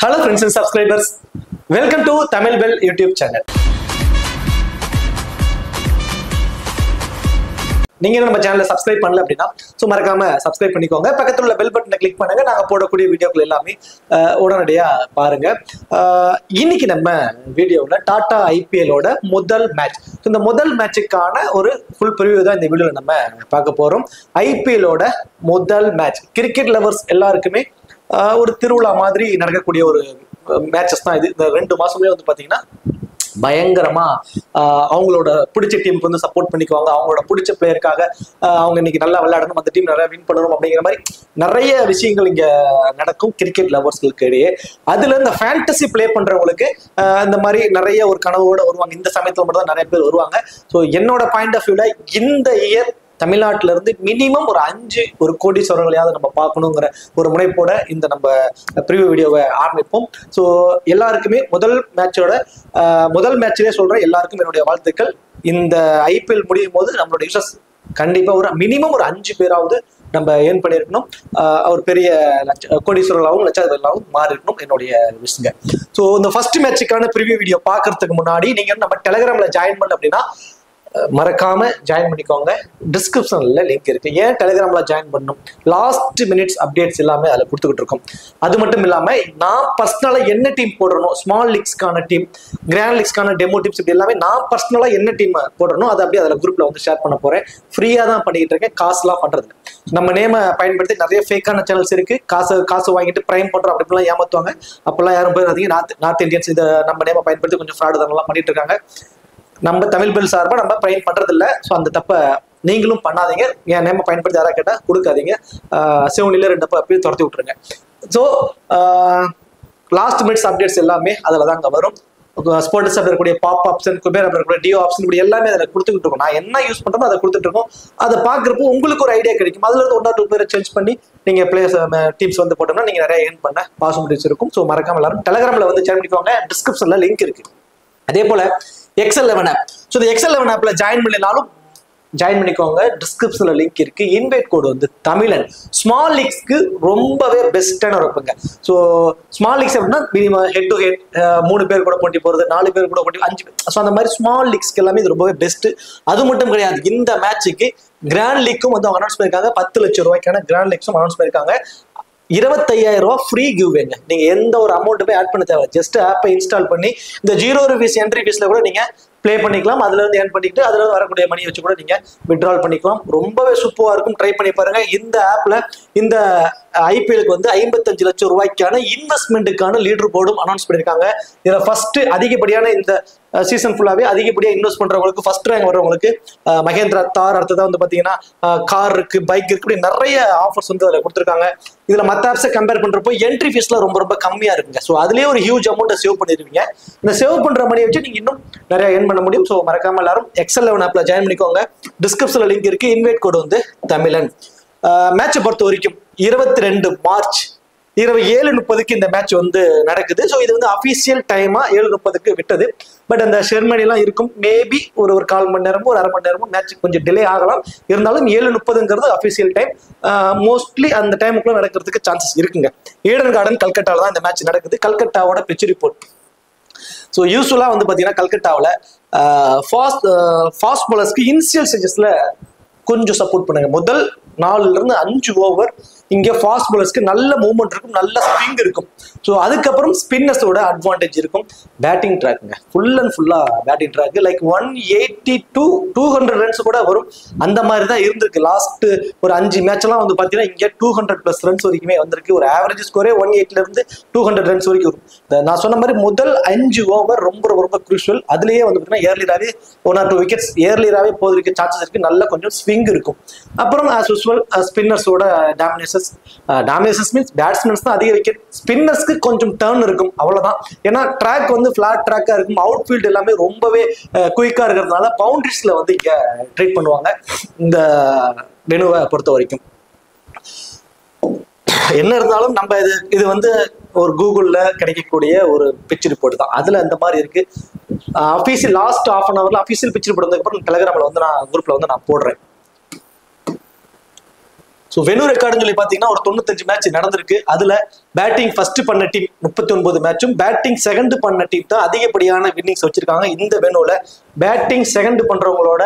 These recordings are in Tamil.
Hello friends and subscribers, welcome to Tamil Bell YouTube channel. நீங்க நம்ம சேனலை சப்ஸ்கிரைப் பண்ணல அப்படின்னா சோ மறக்காம சப்ஸ்கிரைப் பண்ணிக்கோங்க. பக்கத்துல உள்ள பெல் பட்டனை கிளிக் பண்ணுங்க. நாங்க போடக்கூடிய வீடியோக்கள் எல்லாமே உடனடியா பாருங்க. இன்னைக்கு நம்ம வீடியோல டாடா ஐபிஎலோட முதல் மேட்ச், இந்த முதல் மேட்சுக்கான ஒரு ஃபுல் ப்ரிவ்யூ தான் இந்த வீடியோல நம்ம பார்க்க போறோம். ஐபிஎலோட முதல் மேட்ச் கிரிக்கெட் லவர்ஸ் எல்லாருக்குமே ஒரு திருவிழா மாதிரி நடக்கக்கூடிய ஒரு மேட்சஸ் தான் இது. இந்த 2 மாசமே வந்து பாத்தீங்கன்னா பயங்கரமா அவங்களோட பிடிச்ச டீமுக்கு வந்து சப்போர்ட் பண்ணிக்குவாங்க. அவங்களோட பிடிச்ச பிளேயருக்காக அவங்க இன்னைக்கு நல்லா விளையாடணும், அந்த டீம் நிறைய வின் பண்ணணும் அப்படிங்கிற மாதிரி நிறைய விஷயங்கள் இங்க நடக்கும் கிரிக்கெட் லவர்ஸ்களுக்கு இடையே. அதுல இந்த ஃபேண்டசி பிளே பண்றவங்களுக்கு இந்த மாதிரி நிறைய ஒரு கனவோட வருவாங்க. இந்த சமயத்துல மட்டும் தான் நிறைய பேர் வருவாங்க. ஸோ என்னோட பாயிண்ட் ஆஃப் வியூல இந்த இயர் தமிழ்நாட்டில இருந்து மினிமம் ஒரு 5 கோடீஸ்வரர்களையாவது நம்ம பார்க்கணுங்கிற ஒரு முனைப்போட இந்த நம்ம ப்ரிவியூ வீடியோவை ஆரம்பிப்போம். ஸோ எல்லாருக்குமே முதல் மேட்ச்லேயே சொல்றேன், எல்லாருக்கும் என்னுடைய வாழ்த்துக்கள். இந்த ஐபிஎல் முடியும் போது நம்மளோட யூசர்ஸ் கண்டிப்பா ஒரு மினிமம் ஒரு 5 பேராவது நம்ம ஏர்ன் பண்ணியிருக்கணும். ஒரு பெரிய கோடீஸ்வரர்களாகவும் லட்சாதிபதிகளாகவும் மாறி இருக்கணும் என்னுடைய விஷயங்க. ஸோ இந்த ஃபர்ஸ்ட் மேட்சுக்கான ப்ரிவியூ வீடியோ பார்க்கறதுக்கு முன்னாடி நீங்க நம்ம டெலிகிராம்ல ஜாயின் பண்ணல அப்படின்னா மறக்காம ஜாயின் பண்ணிக்கோங்க. டிஸ்கிரிப்ஷன்ல லிங்க் இருக்கு. ஏன் டெலிகிராம்ல ஜாயின் பண்ணணும், லாஸ்ட் மினிட்ஸ் அப்டேட்ஸ் எல்லாமே அதில் கொடுத்துக்கிட்டு இருக்கோம். அது மட்டும் இல்லாம நான் பர்சனலா என்ன டீம் போடுறணும், ஸ்மால் லீக்ஸ்க்கான டீம், கிராண்ட் லீக்ஸ்க்கான டெமோ டிப்ஸ், இப்படி எல்லாமே நான் பர்சனலா என்ன டீம் போடணும் அதை அப்படியே அதில் குரூப்ல வந்து ஷேர் பண்ண போறேன். ஃப்ரீயா தான் பண்ணிக்கிட்டு இருக்கேன், காசுலாம் பண்றது. நம்ம நேம பயன்படுத்தி நிறைய ஃபேக்கான சேனல்ஸ் இருக்கு. காசு வாங்கிட்டு பிரைம் பண்றோம் அப்படிலாம் ஏமாத்துவாங்க. அப்பெல்லாம் யாரும் போய் அதிகம் நார்த் இந்தியன்ஸ் இதை நம்ம நேம பயன்படுத்தி கொஞ்சம் ஃப்ராடு தனெல்லாம் பண்ணிட்டு இருக்காங்க. நம்ம தமிழ் பெல் சார்பா நம்ம பிரைம் பண்றது இல்லை. ஸோ அந்த தப்பை நீங்களும் பண்ணாதீங்க. என் நேம பயன்படுத்தி யாராவது கேட்டால் கொடுக்காதீங்க. சிவனில 2 அப்பயே துரத்தி விட்டுருங்க. ஸோ லாஸ்ட் மினிட்ஸ் அப்டேட்ஸ் எல்லாமே அதில் தாங்க வரும். ஸ்போர்ட்ஸ் இருக்கக்கூடிய பாப் ஆப்ஷன், குபேர் இருக்கக்கூடிய டியோ ஆப்ஷன், இப்படி எல்லாமே அதில் கொடுத்துக்கிட்டு இருக்கோம். நான் என்ன யூஸ் பண்றோமோ அதை கொடுத்துட்டு இருக்கோம். அதை பார்க்குறப்போ உங்களுக்கு ஒரு ஐடியா கிடைக்கும். அதுல இருந்து 1 or 2 பேரை சேஞ்ச் பண்ணி நீங்க பிளேயர்ஸ் டீம்ஸ் வந்து போட்டோம்னா நீங்க நிறைய ஏர்ன் பண்ண பாசிபிலிட்டிஸ் இருக்கும். ஸோ மறக்காம எல்லாரும் டெலிகிராம்ல வந்து ஜாயின் பண்ணிக்கோங்க. டிஸ்கிரிப்ஷன்ல லிங்க் இருக்கு. அதே போல XL11 ஆப். ஸோ இந்த XL11 ஆப்ல ஜாயின் பண்ணினாலும் ஜாயின் பண்ணிக்கோங்க. டிஸ்கிரிப்ஷன்ல லிங்க் இருக்கு. இன்வைட் கோடு வந்து தமிழன். ஸ்மால் லீக்ஸ்க்கு ரொம்பவே பெஸ்டான இருப்புங்க. ஸோ ஸ்மால் லீக்ஸ் அப்படின்னா மினிமம் ஹெட் டு ஹெட் 3 பேர் கூட போட்டி போறது, 4 பேர் கூட போட்டி, 5 பேர். ஸோ அந்த மாதிரி ஸ்மால் லீக்ஸ்க்கு எல்லாமே இது ரொம்பவே பெஸ்ட். அது மட்டும் கிடையாது, இந்த மேட்சுக்கு கிராண்ட் லீக்கும் வந்து அவங்க அனௌன்ஸ் பண்ணிருக்காங்க. 10 லட்சம் ரூபாய்க்கான கிராண்ட் லீக்ஸும் அனௌன்ஸ் பண்ணிருக்காங்க. 25,000 ரூபாய் ஃப்ரீ கிவ்வேங்க. நீங்க எந்த ஒரு அமௌண்ட் போய் ஆட் பண்ண தேவை. ஜஸ்ட் ஆப்பை இன்ஸ்டால் பண்ணி இந்த 0 rupees என்ட்ரி ஃபீஸ்ல கூட நீங்க பிளே பண்ணிக்கலாம். அதுல இருந்து ஏர்ன் பண்ணிட்டு அதுல இருந்து வரக்கூடிய மணியை வச்சு கூட நீங்க வித்ட்ரால் பண்ணிக்கலாம். ரொம்பவே சூப்பரா இருக்கும். ட்ரை பண்ணி பாருங்க. இந்த ஆப்ல இந்த ஐபிஎலுக்கு வந்து 55 லட்சம் ரூபாய்க்கான இன்வெஸ்ட்மெண்ட்டுக்கான லீடர் போர்டும் அனௌன்ஸ் பண்ணிருக்காங்க. இதுல ஃபர்ஸ்ட் அதிகப்படியான இந்த சீசன் ஃபுல்லாவே அதிகப்படியா இன்வெஸ்ட் பண்றவங்களுக்கு, ஃபர்ஸ்ட் ரேங்க் வரவங்களுக்கு மகேந்திரா தார், அடுத்ததான் வந்து பாத்தீங்கன்னா கார் இருக்கு, பைக் இருக்கு, இப்படி நிறைய ஆஃபர்ஸ் வந்து அதில் கொடுத்துருக்காங்க. இதுல மற்ற ஆப்ஸை கம்பேர் பண்றப்போ என்ட்ரி ஃபீஸ்ல ரொம்ப கம்மியா இருக்குங்க. ஸோ அதுலயே ஒரு ஹியூஜ் அமௌண்ட் சேவ் பண்ணிருவீங்க. இந்த சேவ் பண்ற மணியை வச்சு நீங்க இன்னும் நிறைய ஏர்ன் பண்ண முடியும். ஸோ மறக்காம எல்லாரும் XL11 ஆப்ல ஜாயின் பண்ணிக்கோங்க. டிஸ்கிரிப்ஷன்ல லிங்க் இருக்கு. இன்வைட் கோடு வந்து தமிழன். மேட்சை பொறுத்த வரைக்கும் 22 மார்ச் இரவு 7:30 இந்த மேட்ச் வந்து நடக்குது. ஸோ இது வந்து அஃபீஷியல் டைமா 7:30 விட்டது. பட் அந்த செர்மனி எல்லாம் இருக்கும். மேபி ஒரு 1/4 மணி நேரமோ ஒரு 1/2 மணி நேரமோ மேட்ச் கொஞ்சம் டிலே ஆகலாம். இருந்தாலும் 7:30 அஃபீஷியல் டைம். மோஸ்ட்லி அந்த டைமுக்குள்ள நடக்கிறதுக்கு சான்சஸ் இருக்குங்க. ஈடன் கார்டன் கல்கட்டாவில் தான் இந்த மேட்ச் நடக்குது. கல்கட்டாவோட பிச் ரிப்போர்ட். ஸோ யூஸ்வலா வந்து பாத்தீங்கன்னா கல்கட்டாவில் ஃபாஸ்ட் பாலர்ஸ்க்கு இனிஷியல் ஸ்டேஜஸ்ல கொஞ்சம் சப்போர்ட் பண்ணுங்க. முதல் 4 to 5 ஓவர் இங்க ஃபாஸ்ட் பாலர்ஸ்க்கு நல்ல மூவ்மெண்ட் இருக்கும், நல்ல ஸ்விங் இருக்கும். ஸோ அதுக்கப்புறம் ஸ்பின்னர்ஸோட அட்வான்டேஜ் இருக்கும். பேட்டிங் ட்ராக்குங்க, ஃபுல் அண்ட் ஃபுல்லா batting track. Like 180 to 200 runs கூட வரும். அந்த மாதிரி தான் இருந்திருக்கு. லாஸ்ட் ஒரு 5 மேட்ச் எல்லாம் வந்து பாத்தீங்கன்னா இங்க 200+ ரன்ஸ் வரைக்குமே வந்திருக்கு. ஒரு ஆவரேஜ் ஸ்கோரே 180 இருந்து 200 ரன்ஸ் வரைக்கும் இருக்கும். நான் சொன்ன மாதிரி முதல் 5 ஓவர் ரொம்ப குரூஷியல். அதுலயே வந்து பாத்தீங்கன்னா ஏர்லியராகவே 1 or 2 விக்கெட்ஸ் ஏர்லியராகவே போவதற்கு சான்சஸ் இருக்கு. நல்ல கொஞ்சம் ஸ்விங் இருக்கும். அப்புறம் ஆஸ் யூஸ்வல் ஸ்பின்னர்ஸோட டாமினேஷன்ஸ் மீன்ஸ் பேட்ஸ்மேன்ஸ் தான் அதிக விக்கெட். ஸ்பின்னர்ஸ்க்கு கொஞ்சம் டர்ன் இருக்கும், அவ்வளவுதான். ஏன்னா ட்ராக் வந்து ஃபிளாட் ட்ராக்கா இருக்கும். அவுட் ஃபீல்டு எல்லாமே ரொம்பவே குயிக்கா இருக்கிறதுனால பவுண்டரிஸ்ல வந்து இங்க ட்ரீட் பண்ணுவாங்க இந்த வெனுவை பொறுத்த வரைக்கும். என்ன இருந்தாலும் நம்ம இது வந்து ஒரு கூகுள்ல கிடைக்கக்கூடிய ஒரு பிச் ரிப்போர்ட் தான். அதுல அந்த மாதிரி இருக்கு. அஃபீஷியல் லாஸ்ட் ½ an hourல அஃபீஷியல் பிச் ரிப்போர்ட் வந்ததுக்கு அப்புறம் டெலிகிராம்ல வந்து நான் குரூப்ல வந்து நான் போடுறேன். ஸோ வெனு ரெக்கார்டுன்னு சொல்லி பார்த்தீங்கன்னா ஒரு 95 மேட்ச் நடந்திருக்கு. அதுல பேட்டிங் ஃபர்ஸ்ட் பண்ண டீம் 39 மேட்சும், பேட்டிங் செகண்ட் பண்ண டீம் தான் அதிகப்படியான வின்னிங்ஸ் வச்சிருக்காங்க. இந்த வெனுல பேட்டிங் செகண்ட் பண்றவங்களோட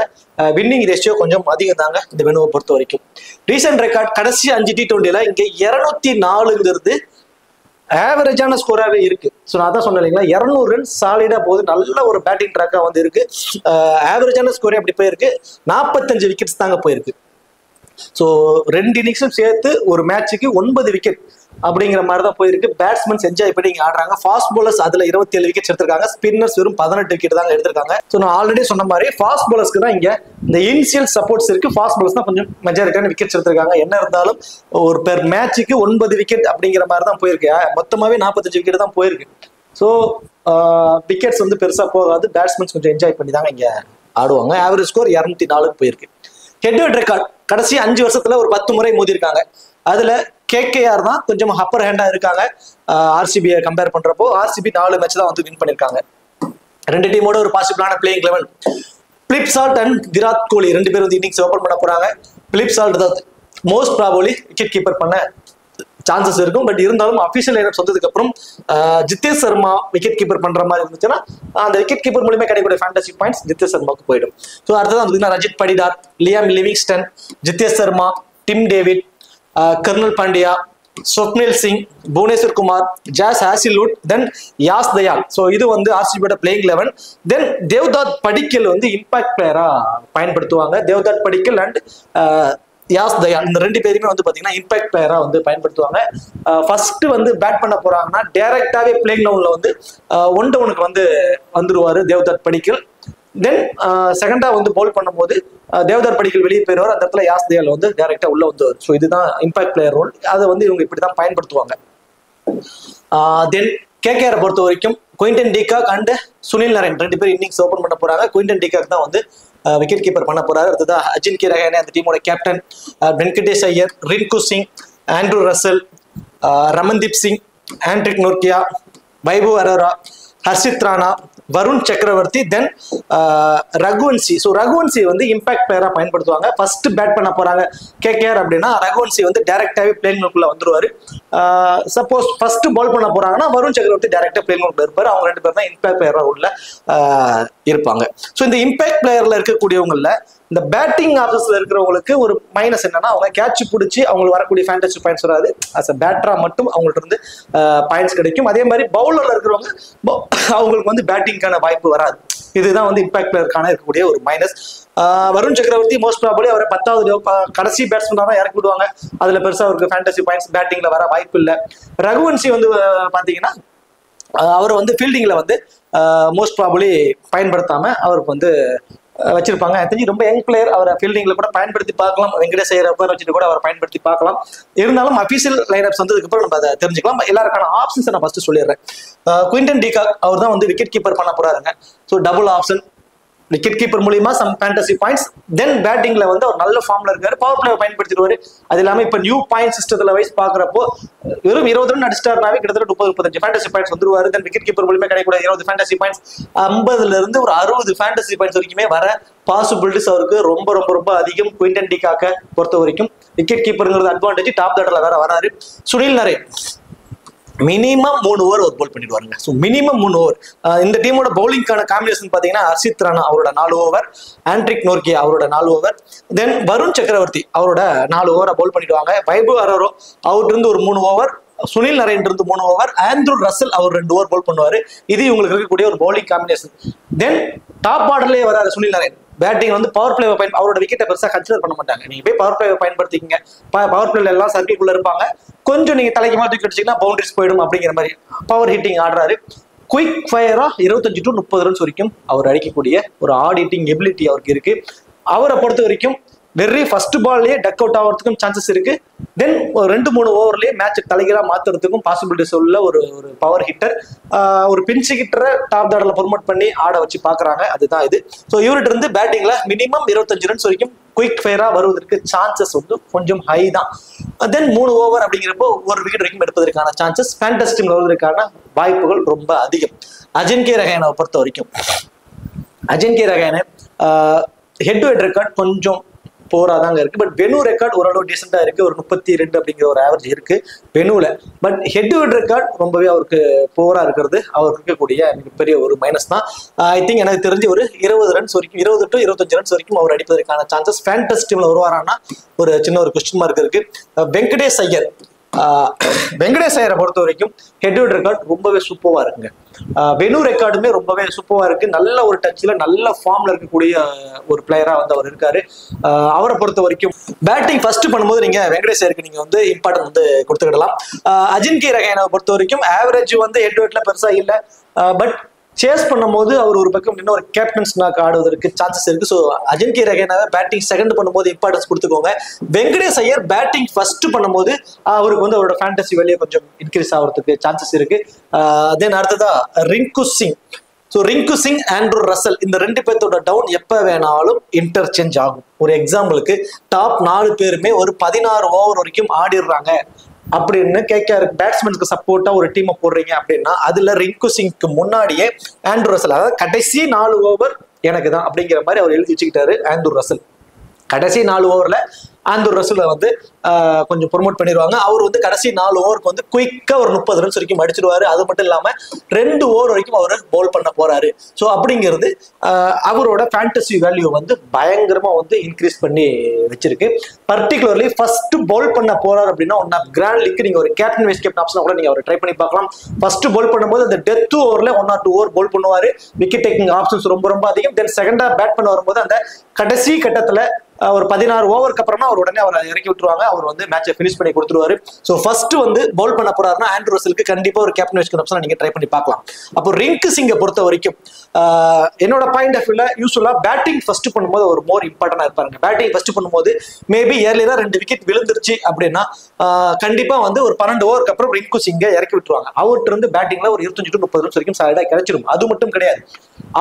வின்னிங் ரேஷியோ கொஞ்சம் அதிகம் தாங்க இந்த வெனுவை பொறுத்த வரைக்கும். ரீசெண்ட் ரெக்கார்ட் கடைசி 5 T20ல இங்க 204ங்கிறது ஆவரேஜான ஸ்கோராகவே இருக்கு. ஸோ நான் தான் சொன்னேன் இல்லைங்களா, 200 ரன்ஸ் சாலிடா போகுது, நல்ல ஒரு பேட்டிங் ட்ராக்கா வந்து இருக்கு. ஆவரேஜான ஸ்கோரே அப்படி போயிருக்கு, 45 விக்கெட்ஸ் தாங்க போயிருக்கு. ஸோ 2 இன்னிங்ஸும் சேர்த்து ஒரு மேட்சுக்கு 9 விக்கெட் அப்படிங்கிற மாதிரி தான் போயிருக்கு. பேட்ஸ்மேன்ஸ் என்ஜாய் பண்ணி இங்க ஆடுறாங்க. ஃபாஸ்ட் பவுலர்ஸ் அதுல 27 விக்கெட்ஸ் எடுத்திருக்காங்க, ஸ்பின்னர்ஸ் வெறும் 18 விக்கெட் தாங்க எடுத்திருக்காங்க. ஸோ நான் ஆல்ரெடி சொன்ன மாதிரி ஃபாஸ்ட் பவுலர்ஸ்க்கு தான் இங்க இந்த இனிஷியல் சப்போர்ட்ஸ் இருக்கு. ஃபாஸ்ட் பவுலர்ஸ் தான் கொஞ்சம் மெஜாரிட்டியான விக்கெட்ஸ் எடுத்திருக்காங்க. என்ன இருந்தாலும் ஒரு பெர் மேட்சுக்கு 9 விக்கெட் அப்படிங்கிற மாதிரி தான் போயிருக்கு. மொத்தமாவே 45 விக்கெட் தான் போயிருக்கு. ஸோ விக்கெட்ஸ் வந்து பெருசா போகாது, பேட்ஸ்மேன்ஸ் கொஞ்சம் என்ஜாய் பண்ணி தாங்க இங்க ஆடுவாங்க. ஆவரேஜ் ஸ்கோர் 204 போயிருக்கு. ஹெட் டு ஹெட் ரெக்கார்ட் கடைசி 5 வருஷத்துல ஒரு 10 முறை மோதி இருக்காங்க. அதுல KKR தான் கொஞ்சம் அப்பர் ஹேண்டா இருக்காங்க. RCB கம்பேர் பண்றப்போ RCB 4 மேட்ச் தான் வந்து வின் பண்ணிருக்காங்க. 2 டீமோட ஒரு பாசிபிளான playing 11. Philip Salt and Virat Kohli 2 பேர் வந்து இன்னிங்ஸ் ஓபன் பண்ண போறாங்க. பிலிப் சால்ட் தான் மோஸ்ட் ப்ராபபிலி விக்கெட் கீப்பர் பண்ண சான்சஸ் இருக்கும். பட் இருந்தாலும் அபிஷியல் லைனப் வந்ததுக்கு அப்புறம் ஜித்தேஷ் சர்மா விக்கெட் கீப்பர் பண்ற மாதிரி இருந்துச்சுன்னா அந்த விக்கெட் கீப்பர் மூலமே கிடைக்கக்கூடிய ஃபேண்டசி பாயிண்ட்ஸ் ஜித்தேஷ் சர்மாவுக்கு போயிடும். ஸோ அடுத்ததான் Rajat Patidar, Liam Livingstone, Jitesh Sharma, Tim David, Krunal Pandya, Swapnil Singh, Bhuvneshwar Kumar, Josh Hazlewood, then Yash Dayal. So இது வந்து RCB பிளேயிங் 11. தென் தேவ்தாத் படிக்கல் வந்து இம்பாக்ட் பிளேயரா பயன்படுத்துவாங்க. தேவ்தாத் படிக்கல் அண்ட் யாஸ் தயால் இந்த 2 பேருமே வந்து பாத்தீங்கன்னா இம்பாக்ட் பிளேயரா வந்து பயன்படுத்துவாங்க. ஃபர்ஸ்ட் வந்து பேட் பண்ண போறாங்கன்னா டைரக்டாவே பிளேயிங் லெவல்ல வந்து 1-1 வந்து வந்துருவாரு தேவ்தாத் படிக்கல். தென் செகண்டா வந்து பவுல் பண்ணும்போது தேவ்தாத் படிக்கல் வெளியே போயிடுவார். அந்த இடத்துல யாஸ் தயால் வந்து டைரக்டா உள்ள வந்துவார். ஸோ இதுதான் இம்பாக்ட் பிளேயர் ரோல். அதை வந்து இவங்க இப்படிதான் பயன்படுத்துவாங்க. தென் KKR பொறுத்த வரைக்கும் Quinton de Kock and Sunil Naren 2 பேர் இன்னிங்ஸ் ஓபன் பண்ண போறாங்க. குயின்டன் டிகாக் தான் வந்து விக்கெட் கீப்பர் பண்ண போறாரு. அடுத்ததான் அஜின்கே ரஹானே அந்த டீமோட captain, Venkatesh Iyer, Rinku Singh, Andrew Russell, Ramandeep Singh, Anrich Nortje, Vaibhav Arora, Harshit Rana, Varun சக்கரவர்த்தி, தென் ரகுவன்சி. ஸோ ரகுவன்சி வந்து இம்பாக்ட் பிளேயரா பயன்படுத்துவாங்க. ஃபர்ஸ்ட் பேட் பண்ண போறாங்க KKR அப்படின்னா ரகுவன்சி வந்து டைரக்டாவே பிளேயிங் லோக்குள்ள வந்துருவாரு. சப்போஸ் ஃபர்ஸ்ட் பால் பண்ண போறாங்கன்னா வருண் சக்கரவர்த்தி டைரக்டா பிளேயிங் லோக்குள்ள இருப்பாரு. அவங்க 2 பேர் தான் இம்பாக்ட் பிளேயரா உள்ள இருப்பாங்க. ஸோ இந்த இம்பாக்ட் பிளேயர்ல இருக்கக்கூடியவங்கள இந்த பேட்டிங் ஆஃபீஸ்ல இருக்கிறவங்களுக்கு ஒரு மைனஸ் என்னன்னா அவங்க கேட்ச் பிடிச்சி அவங்களுக்கு வரக்கூடிய ஃபேண்டசி பாயிண்ட்ஸ் வராது. அஸ் அ பேட்டரா மட்டும் அவங்கள்ட்ட இருந்து பாயிண்ட்ஸ் கிடைக்கும். அதே மாதிரி பவுலர்ல இருக்கிறவங்க அவங்களுக்கு வந்து பேட்டிங்கான வாய்ப்பு வராது. இதுதான் வந்து இம்பாக்ட் பிளேயருக்கான இருக்கக்கூடிய ஒரு மைனஸ். வருண் சக்கரவர்த்தி மோஸ்ட் ப்ராபபிலி அவரை 10வது கடைசி பேட்ஸ்மேனா தான் இறக்கி விடுவாங்க. அதுல பெருசா அவருக்கு ஃபேண்டசி பாயிண்ட்ஸ் பேட்டிங்ல வர வாய்ப்பு இல்லை. ரகுவன்சி வந்து பாத்தீங்கன்னா அவர் வந்து ஃபீல்டிங்ல வந்து மோஸ்ட் ப்ராபபிலி பயன்படுத்தாம அவருக்கு வந்து வச்சிருப்பாங்க. தெரிஞ்சு ரொம்ப யங் பிளேயர், அவரை ஃபீல்டிங்ல கூட பயன்படுத்தி பார்க்கலாம். வெங்கடேஷ் ஐயர் வச்சுட்டு கூட அவரை பயன்படுத்தி பார்க்கலாம். இருந்தாலும் அபிஷியல் லைனப்ஸ் வந்ததுக்கு அப்புறம் நம்ம அதை தெரிஞ்சுக்கலாம். எல்லாருக்கான ஆப்ஷன்ஸை நான் ஃபர்ஸ்ட் சொல்லிடுறேன். குயின்டன் டிகாக் அவர் தான் வந்து விக்கெட் கீப்பர் பண்ண போறாருங்க. So double option, wicket keeper மூலியமா சம் ஃபேண்டசி பாயிண்ட்ஸ். தென் பேட்டிங்ல வந்து அவர் நல்ல ஃபார்ம்ல இருக்காரு, பவர் பிளே பயன்படுத்திடுவாரு. அது இல்லாம இப்ப நியூ பாயிண்ட் சிஸ்டத்துல வைஸ் பாக்குறப்போ வெறும் 20 ரன் அடிச்சிட்டாருனாவே கிட்டத்தட்ட 30-35 ஃபேண்டசி பாயிண்ட்ஸ் வந்துருவாரு. தென் விக்கெட் கீப்பர் மூலியமா கிடைக்கக்கூடிய 20 ஃபேண்டசி பாயிண்ட்ஸ் 50ல இருந்து ஒரு 60 ஃபேண்டசி பாயிண்ட்ஸ் வரைக்குமே வர பாசிபிலிட்டிஸ் அவருக்கு ரொம்ப ரொம்ப ரொம்ப அதிகம். குயின்டன் டிகாக்க பொறுத்த வரைக்கும் விக்கெட் கீப்பருங்கிறது அட்வான்டேஜ். டாப் ஆர்டர்ல வேற வராரு. சுனில் நரேன் மினிமம் 3 ஓவர் ஒரு போல் பண்ணிடுவாருங்க. So minimum 3 over. இந்த டீமோட பவுலிங்கான காம்பினேஷன் பார்த்தீங்கன்னா ஹர்ஷித் ராணா அவரோட 4 ஓவர், ஆண்ட்ரிக் நோர்கியா அவரோட 4 ஓவர், தென் வருண் சக்கரவர்த்தி அவரோட 4 ஓவரை பவுல் பண்ணிடுவாங்க. வைபவ் அரோரா அவர்கிட்ட இருந்து ஒரு 3 ஓவர், சுனில் நரேன் இருந்து 3 ஓவர், ஆண்ட்ரூ ரசல் அவர் 2 ஓவர் பவுல் பண்ணுவாரு. இது இவங்களுக்கு இருக்கக்கூடிய ஒரு பவுலிங் காம்பினேஷன். தென் டாப் ஆர்டர்லயே வராது சுனில் நரேன். பேட்டிங் வந்து பவர் பிளே அவரோட விக்கெட்டை பெருசா கன்சிடர் பண்ண மாட்டாங்க. நீங்க போய் பவர் பிளே பயன்படுத்திக்கங்க. பவர் பிளேல எல்லாம் சர்க்கிள்குள்ள இருப்பாங்க. கொஞ்சம் நீங்க தலைக்கு மாதிரி தூக்கி அடிச்சீங்கன்னா பவுண்டரிஸ் போயிடும் அப்படிங்கிற மாதிரி பவர் ஹிட்டிங் ஆடுறாரு. குயிக் ஃபயரா 25 to 30 ரன்ஸ் வரைக்கும் அவர் அடிக்கக்கூடிய ஒரு ஆட் ஹிட்டிங் எபிலிட்டி அவருக்கு இருக்கு. அவரை பொறுத்த வரைக்கும் வெரி ஃபர்ஸ்ட் பால்லேயே டக் அவுட் ஆகிறதுக்கும் சான்சஸ் இருக்கு. தென் 2-3 ஓவர்லயே மேட்ச் தலைகீழா மாத்துறதுக்கும் பாசிபிலிட்டிஸ் உள்ள ஒரு பவர் ஹிட்டர். ஒரு பின்ச் ஹிட்டரை டாப் ஆர்டர்ல ப்ரொமோட் பண்ணி ஆட வச்சு பாக்குறாங்க. அதுதான் இது. ஸோ இவர்கிட்ட இருந்து பேட்டிங்ல மினிமம் 25 ரன்ஸ் வரைக்கும் குயிக் ஃபயரா வருவதற்கு சான்சஸ் வந்து கொஞ்சம் ஹை தான். தென் 3 ஓவர் அப்படிங்கிறப்போ 1 விக்கெட் வரைக்கும் எடுப்பதற்கான சான்சஸ் ஃபேண்டசி டீம்ல வருவதற்கான வாய்ப்புகள் ரொம்ப அதிகம். அஜின்கே ரஹானே பொறுத்த வரைக்கும் Ajinkya Rahane head to head record கொஞ்சம் போரா தாங்க இருக்கு. பட் வெனு ரெக்கார்ட் ஓரளவு டீசெண்டா இருக்கு. ஒரு 32 அப்படிங்கிற ஒரு ஆவரேஜ் இருக்கு வெனுல. But head to head record ரொம்பவே அவருக்கு போரா இருக்கிறது அவருக்கு இருக்கக்கூடிய மிகப்பெரிய ஒரு மைனஸ் தான். ஐ திங்க் எனக்கு தெரிஞ்சு ஒரு 20 ரன்ஸ் வரைக்கும், 20 to 25 ரன்ஸ் வரைக்கும் அவர் அடிப்பதற்கான சான்சஸ் ஃபேண்டசி டீம்ல வருவாரான்னா ஒரு சின்ன ஒரு கொஸ்டின் மார்க் இருக்கு. வெங்கடேஷ் ஐயர் பொறுத்த வரைக்கும் ஹெட் டு ஹெட் ரெக்கார்ட் ரொம்பவே சூப்பரா இருக்குங்க. வெனு ரெக்கார்டுமே ரொம்பவே சூப்பரா இருக்கு. நல்ல ஒரு டச்ல நல்ல ஃபார்ம்ல இருக்கக்கூடிய ஒரு பிளேயரா வந்து அவர் இருக்காரு. அவரை பொறுத்த வரைக்கும் பேட்டிங் ஃபர்ஸ்ட் பண்ணும்போது நீங்க வெங்கடேஷ் ஐயருக்கு நீங்க வந்து இம்பார்ட்டன்ட் வந்து கொடுத்துக்கிடலாம். அஜின்கே ரஹானே பொறுத்த வரைக்கும் ஆவரேஜ் வந்து ஹெட் டு ஹெட்ல பெருசா இல்லை. பட் சேஸ் பண்ணும்போது அவர் ஒரு பக்கம் இன்னும் ஒரு கேப்டன்ஸ் நாக் ஆடுவதற்கு சான்சஸ் இருக்கு. ஸோ அஜின்கே ரஹானேவை பேட்டிங் செகண்ட் பண்ணும்போது இம்பார்ட்டன்ஸ் கொடுத்துக்கோங்க. வெங்கடேஷ் ஐயர் பேட்டிங் ஃபர்ஸ்ட் பண்ணும்போது அவருக்கு வந்து அவரோட ஃபேண்டசி வேலையை கொஞ்சம் இன்க்ரீஸ் ஆகிறதுக்கு சான்சஸ் இருக்கு. தென் அடுத்ததா ரிங்கு சிங். ஸோ ரிங்கு சிங், ஆண்ட்ரூ ரசல், இந்த 2 பேர்த்தோட டவுன் எப்போ வேணாலும் இன்டர்சேஞ்ச் ஆகும். ஒரு எக்ஸாம்பிளுக்கு டாப் 4 பேருமே ஒரு 16 ஓவர் வரைக்கும் ஆடிடுறாங்க அப்படின்னு கேகேஆர் பேட்ஸ்மேனுக்கு சப்போர்ட்டா ஒரு டீமை போடுறீங்க அப்படின்னா அதுல ரிங்கு சிங்க்கு முன்னாடியே ஆண்ட்ரூ ரசல், அதாவது கடைசி 4 ஓவர் எனக்கு தான் அப்படிங்கிற மாதிரி அவர் எழுதி வச்சுக்கிட்டாரு ஆண்ட்ரூ ரசல். கடைசி 4 ஓவர்ல ஆண்ட்ரூ ரசலை வந்து கொஞ்சம் ப்ரொமோட் பண்ணிடுவாங்க. அவர் வந்து கடைசி 4 ஓவருக்கு வந்து குயிக்கா ஒரு 30 ரன்ஸ் வரைக்கும் அடிச்சிருவாரு. அது மட்டும் இல்லாம 2 ஓவர் வரைக்கும் அவர் பவுல் பண்ண போறாரு. ஸோ அப்படிங்கிறது அவரோட ஃபேண்டசி வேல்யூ வந்து பயங்கரமா வந்து இன்க்ரீஸ் பண்ணி வச்சிருக்கு. பர்டிகுலர்லி ஃபர்ஸ்ட் பவுல் பண்ண போறாரு அப்படின்னா ஒன் ஆஃப் கிராண்ட் லீக் நீங்க ஒரு கேப்டன் வைஸ் கேப்டன் ஆப்ஷன் கூட நீங்க அவரை ட்ரை பண்ணி பார்க்கலாம். ஃபர்ஸ்ட் பவுல் பண்ணும்போது அந்த டெத் ஓவர்ல 1 or 2 ஓவர் பவுல் பண்ணுவாரு. விக்கெட் டேக்கிங் ஆப்ஷன்ஸ் ரொம்ப ரொம்ப அதிகம். தென் செகண்டா பேட் பண்ண வரும்போது அந்த கடைசி கட்டத்துல ஒரு 16 ஓவருக்கு அப்புறமா அவர் உடனே அவரை இறக்கி விட்டுருவாங்க. அவர் வந்து மேட்சை ஃபினிஷ் பண்ணி கொடுத்துருவாரு. ஸோ ஃபர்ஸ்ட் வந்து பவுல் பண்ண போறாருன்னா ஆண்ட்ரூ ரசலுக்கு கண்டிப்பா ஒரு கேப்டன் வைஸ் கேப்டன் நீங்க ட்ரை பண்ணி பார்க்கலாம். அப்போ ரிங்கு சிங்கை பொறுத்த வரைக்கும் என்னோட பாயிண்ட் ஆஃப் வியூல யூஸ்வலா பேட்டிங் ஃபர்ஸ்ட் பண்ணும்போது ஒரு மோர் இம்பார்ட்டன்டா இருப்பாருங்க. பேட்டிங் ஃபர்ஸ்ட் பண்ணும்போது மேபி ஏர்லியரா 2 விக்கெட் விழுந்துருச்சு அப்படின்னா கண்டிப்பா வந்து ஒரு 12 ஓவருக்கு அப்புறம் ரிங்கு சிங்கை இறக்கி விட்டுருவாங்க. அவர்கிட்ட இருந்து பேட்டிங்ல ஒரு 25 to 30 ரன்ஸ் வரைக்கும் சாலிடா கிடைச்சிடும். அது மட்டும் கிடையாது,